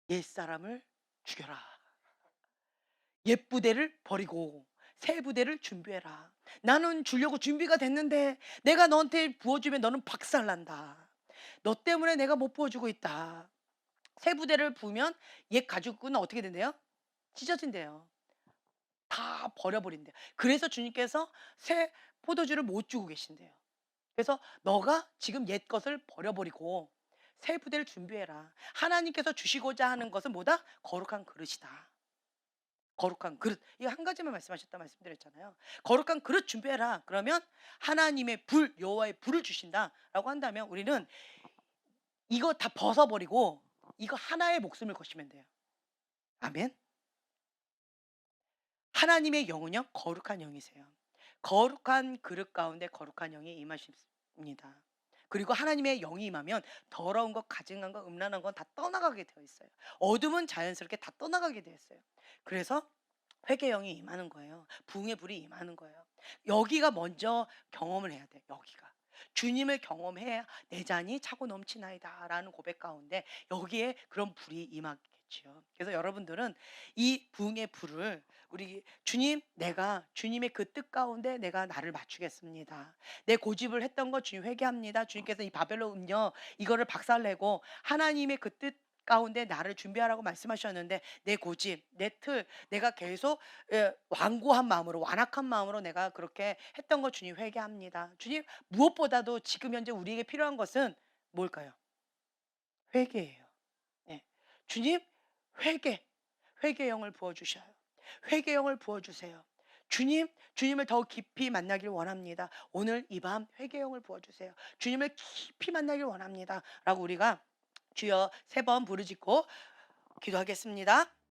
옛사람을 죽여라. 옛 부대를 버리고 새 부대를 준비해라. 나는 주려고 준비가 됐는데 내가 너한테 부어주면 너는 박살난다. 너 때문에 내가 못 부어주고 있다. 새 부대를 부으면 옛 가죽은 어떻게 된대요? 찢어진대요. 다 버려버린대요. 그래서 주님께서 새 포도주를 못 주고 계신대요. 그래서 너가 지금 옛 것을 버려버리고 새 부대를 준비해라. 하나님께서 주시고자 하는 것은 뭐다? 거룩한 그릇이다. 거룩한 그릇. 이거 한 가지만 말씀하셨다 말씀드렸잖아요. 거룩한 그릇 준비해라. 그러면 하나님의 불, 여호와의 불을 주신다라고 한다면 우리는 이거 다 벗어버리고 이거 하나의 목숨을 거시면 돼요. 아멘. 하나님의 영은요 거룩한 영이세요. 거룩한 그릇 가운데 거룩한 영이 임하십니다. 그리고 하나님의 영이 임하면 더러운 것, 가증한 것, 음란한 건 다 떠나가게 되어 있어요. 어둠은 자연스럽게 다 떠나가게 되어 있어요. 그래서 회개 영이 임하는 거예요. 부흥의 불이 임하는 거예요. 여기가 먼저 경험을 해야 돼요. 여기가. 주님을 경험해야 내 잔이 차고 넘치나이다라는 고백 가운데 여기에 그런 불이 임하겠지요. 그래서 여러분들은 이 부흥의 불을 우리 주님, 내가 주님의 그 뜻 가운데 내가 나를 맞추겠습니다. 내 고집을 했던 거 주님 회개합니다. 주님께서 이 바벨론 음녀 이거를 박살내고 하나님의 그 뜻 가운데 나를 준비하라고 말씀하셨는데 내 고집, 내 틀, 내가 계속 완고한 마음으로 완악한 마음으로 내가 그렇게 했던 거 주님 회개합니다. 주님 무엇보다도 지금 현재 우리에게 필요한 것은 뭘까요? 회개예요. 예. 주님 회개, 회개영을 부어주셔요. 회개영을 부어주세요. 주님, 주님을 더 깊이 만나길 원합니다. 오늘 이 밤 회개영을 부어주세요. 주님을 깊이 만나길 원합니다. 라고 우리가 주여 3번 부르짖고 기도하겠습니다.